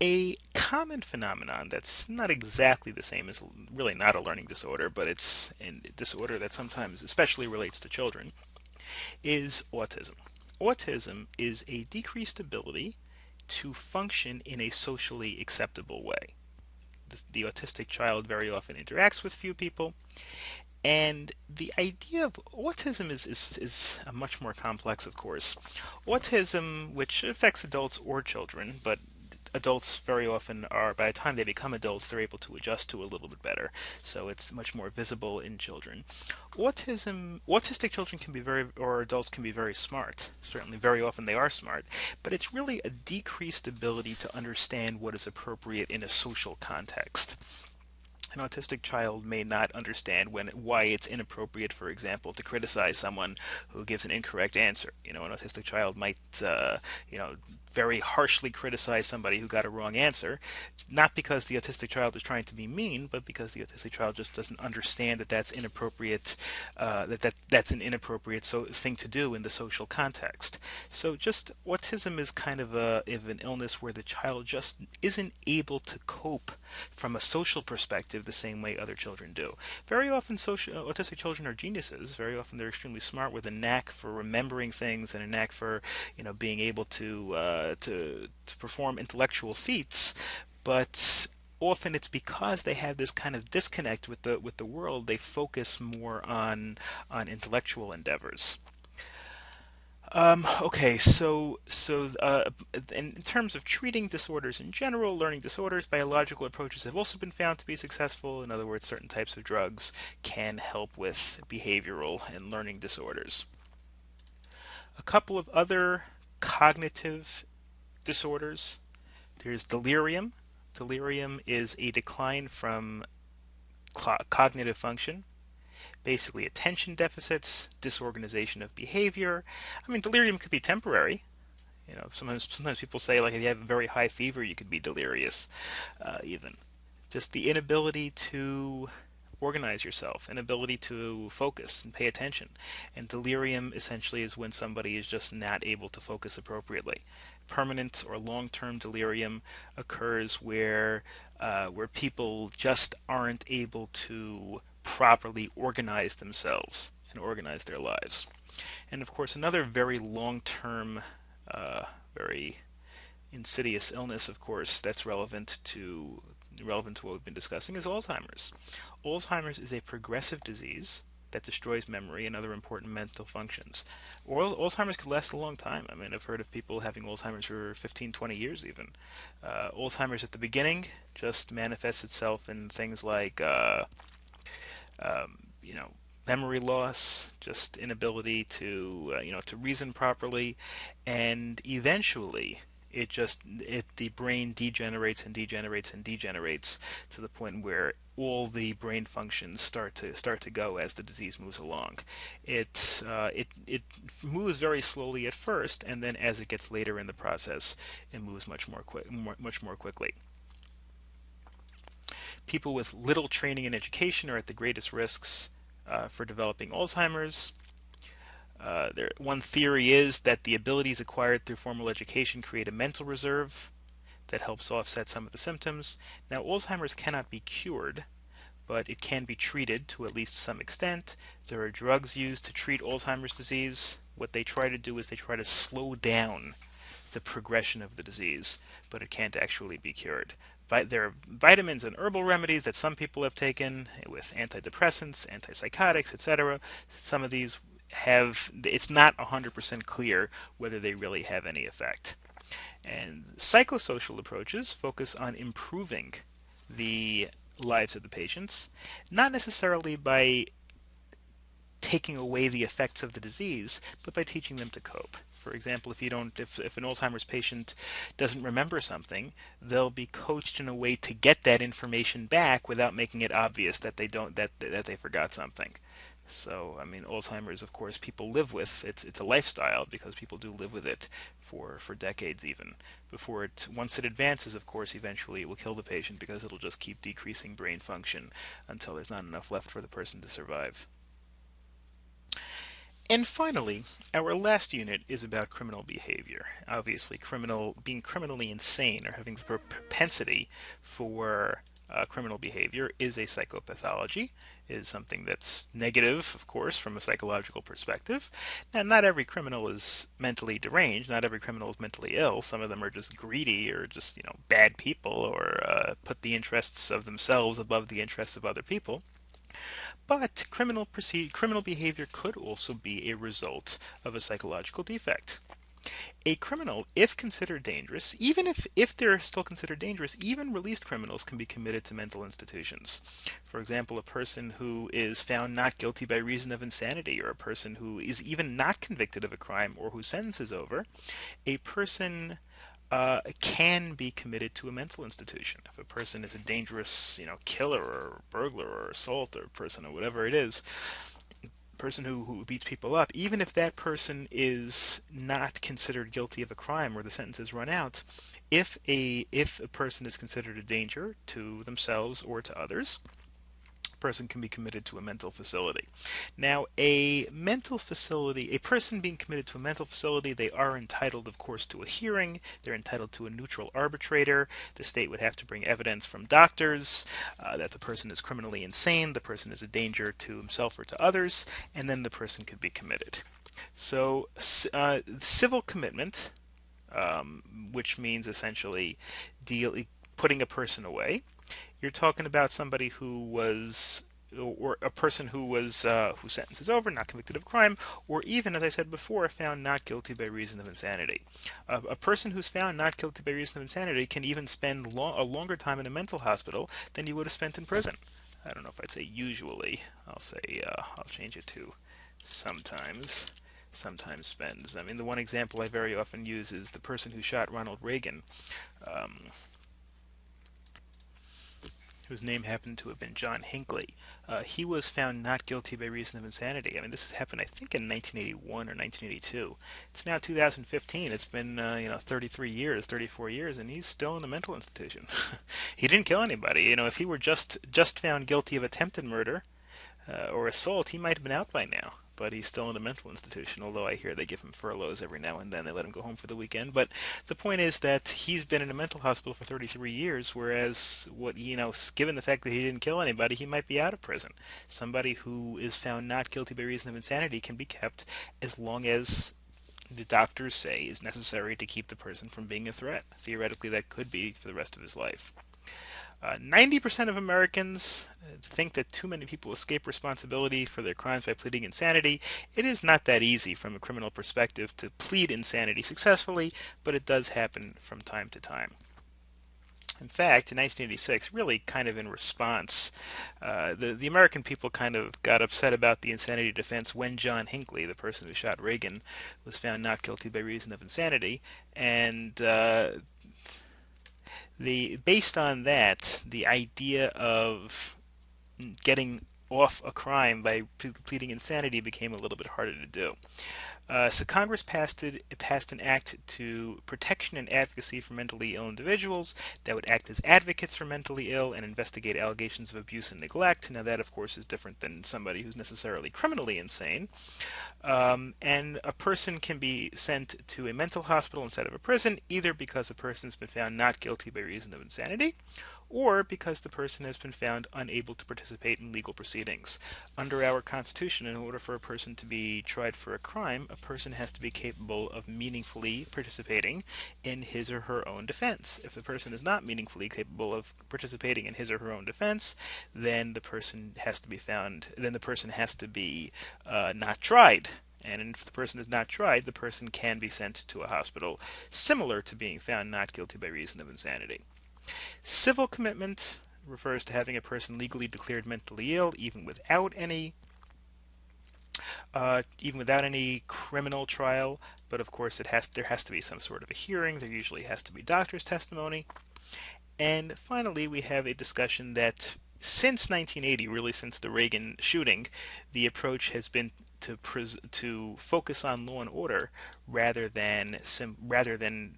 A common phenomenon that's not exactly the same as, really not a learning disorder, but it's a disorder that sometimes especially relates to children, is autism. Autism is a decreased ability to function in a socially acceptable way. The autistic child very often interacts with few people, and the idea of autism is much more complex, of course. Autism, which affects adults or children, but adults very often are, by the time they become adults, they're able to adjust to a little bit better, so it's much more visible in children. Autistic children can be or adults can be very smart. Certainly, very often they are smart, but it's really a decreased ability to understand what is appropriate in a social context. An autistic child may not understand why it's inappropriate, for example, to criticize someone who gives an incorrect answer. An autistic child might, very harshly criticize somebody who got a wrong answer, not because the autistic child is trying to be mean, but because the autistic child just doesn't understand that that's inappropriate, that's an inappropriate thing to do in the social context. So just autism is kind of an illness where the child just isn't able to cope from a social perspective the same way other children do. Very often, autistic children are geniuses. Very often, they're extremely smart with a knack for remembering things and a knack for being able to perform intellectual feats, but often it's because they have this kind of disconnect with the world. They focus more on intellectual endeavors. Okay, in terms of treating disorders in general, learning disorders, biological approaches have also been found to be successful. In other words, certain types of drugs can help with behavioral and learning disorders. A couple of other cognitive disorders. There's delirium. Delirium is a decline from cognitive function, basically attention deficits, disorganization of behavior. I mean, delirium could be temporary. Sometimes people say, like, if you have a very high fever, you could be delirious, even. Just the inability to organize yourself, inability to focus and pay attention. And delirium essentially is when somebody is just not able to focus appropriately. Permanent or long-term delirium occurs where people just aren't able to properly organize themselves and organize their lives. And of course, another very long-term, very insidious illness, of course, that's relevant to what we've been discussing is Alzheimer's. Alzheimer's is a progressive disease that destroys memory and other important mental functions. Alzheimer's could last a long time. I mean, I've heard of people having Alzheimer's for 15, 20 years even. Alzheimer's at the beginning just manifests itself in things like, you know, memory loss, just inability to reason properly, and eventually the brain degenerates and degenerates and degenerates to the point where all the brain functions start to go as the disease moves along. It moves very slowly at first, and then as it gets later in the process, it moves much more quickly. People with little training and education are at the greatest risks for developing Alzheimer's. One theory is that the abilities acquired through formal education create a mental reserve that helps offset some of the symptoms. Now, Alzheimer's cannot be cured, but it can be treated to at least some extent. There are drugs used to treat Alzheimer's disease. What they try to do is they try to slow down the progression of the disease, but it can't actually be cured. There are vitamins and herbal remedies that some people have taken with antidepressants, antipsychotics, etc. Some of these it's not 100% clear whether they really have any effect. And psychosocial approaches focus on improving the lives of the patients, not necessarily by taking away the effects of the disease, but by teaching them to cope. For example, if an Alzheimer's patient doesn't remember something, they'll be coached in a way to get that information back without making it obvious that they forgot something. So, I mean, Alzheimer's, of course, people live with. It's a lifestyle because people do live with it for decades even. Once it advances, of course, eventually it will kill the patient because it'll just keep decreasing brain function until there's not enough left for the person to survive. And finally, our last unit is about criminal behavior. Obviously, being criminally insane or having the propensity for criminal behavior is a psychopathology, is something that's negative, of course, from a psychological perspective. Now, not every criminal is mentally deranged. Not every criminal is mentally ill. Some of them are just greedy or just, bad people or put the interests of themselves above the interests of other people. But criminal behavior could also be a result of a psychological defect. A criminal, if considered dangerous, even if they're still considered dangerous, even released criminals can be committed to mental institutions. For example, a person who is found not guilty by reason of insanity, or a person who is even not convicted of a crime or whose sentence is over, a person can be committed to a mental institution. If a person is a dangerous, killer or burglar or assault or person or whatever it is, person who beats people up, even if that person is not considered guilty of a crime or the sentence is run out, if a person is considered a danger to themselves or to others, person can be committed to a mental facility. Now, a person being committed to a mental facility, they are entitled, of course, to a hearing. They're entitled to a neutral arbitrator. The state would have to bring evidence from doctors that the person is criminally insane, the person is a danger to himself or to others, and then the person could be committed. So, civil commitment, which means essentially putting a person away. You're talking about somebody who was, or a person who was, whose sentence is over, not convicted of crime, or even, as I said before, found not guilty by reason of insanity. A person who's found not guilty by reason of insanity can even spend a longer time in a mental hospital than you would have spent in prison. I don't know if I'd say usually. I'll say, I'll change it to sometimes. Sometimes spends. I mean, the one example I very often use is the person who shot Ronald Reagan. Whose name happened to have been John Hinckley. He was found not guilty by reason of insanity. I mean, this has happened, I think, in 1981 or 1982. It's now 2015. It's been, 33 years, 34 years, and he's still in a mental institution. He didn't kill anybody. You know, if he were just found guilty of attempted murder or assault, he might have been out by now. But he's still in a mental institution, although I hear they give him furloughs every now and then. They let him go home for the weekend. But the point is that he's been in a mental hospital for 33 years, whereas, given the fact that he didn't kill anybody, he might be out of prison. Somebody who is found not guilty by reason of insanity can be kept as long as the doctors say is necessary to keep the person from being a threat. Theoretically, that could be for the rest of his life. 90% of Americans think that too many people escape responsibility for their crimes by pleading insanity. It is not that easy from a criminal perspective to plead insanity successfully, but it does happen from time to time. In fact, in 1986, really kind of in response, the American people kind of got upset about the insanity defense when John Hinckley, the person who shot Reagan, was found not guilty by reason of insanity, and based on that, the idea of getting off a crime by pleading insanity became a little bit harder to do. So Congress passed an act to protection and advocacy for mentally ill individuals that would act as advocates for mentally ill and investigate allegations of abuse and neglect. Now that, of course, is different than somebody who's necessarily criminally insane. And a person can be sent to a mental hospital instead of a prison, either because a person's been found not guilty by reason of insanity, or because the person has been found unable to participate in legal proceedings. Under our Constitution, in order for a person to be tried for a crime, a person has to be capable of meaningfully participating in his or her own defense. If the person is not meaningfully capable of participating in his or her own defense, then the person has to be not tried. And if the person is not tried, the person can be sent to a hospital, similar to being found not guilty by reason of insanity. Civil commitment refers to having a person legally declared mentally ill, even without any criminal trial. But of course, there has to be some sort of a hearing. There usually has to be doctor's testimony. And finally, we have a discussion that since 1980, really since the Reagan shooting, the approach has been to focus on law and order rather than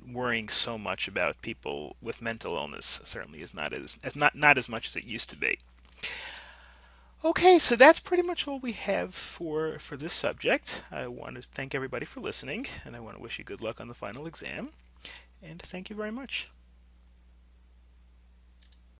worrying so much about people with mental illness. Certainly is not as much as it used to be. Okay, so that's pretty much all we have for this subject. I want to thank everybody for listening, and I want to wish you good luck on the final exam. And thank you very much.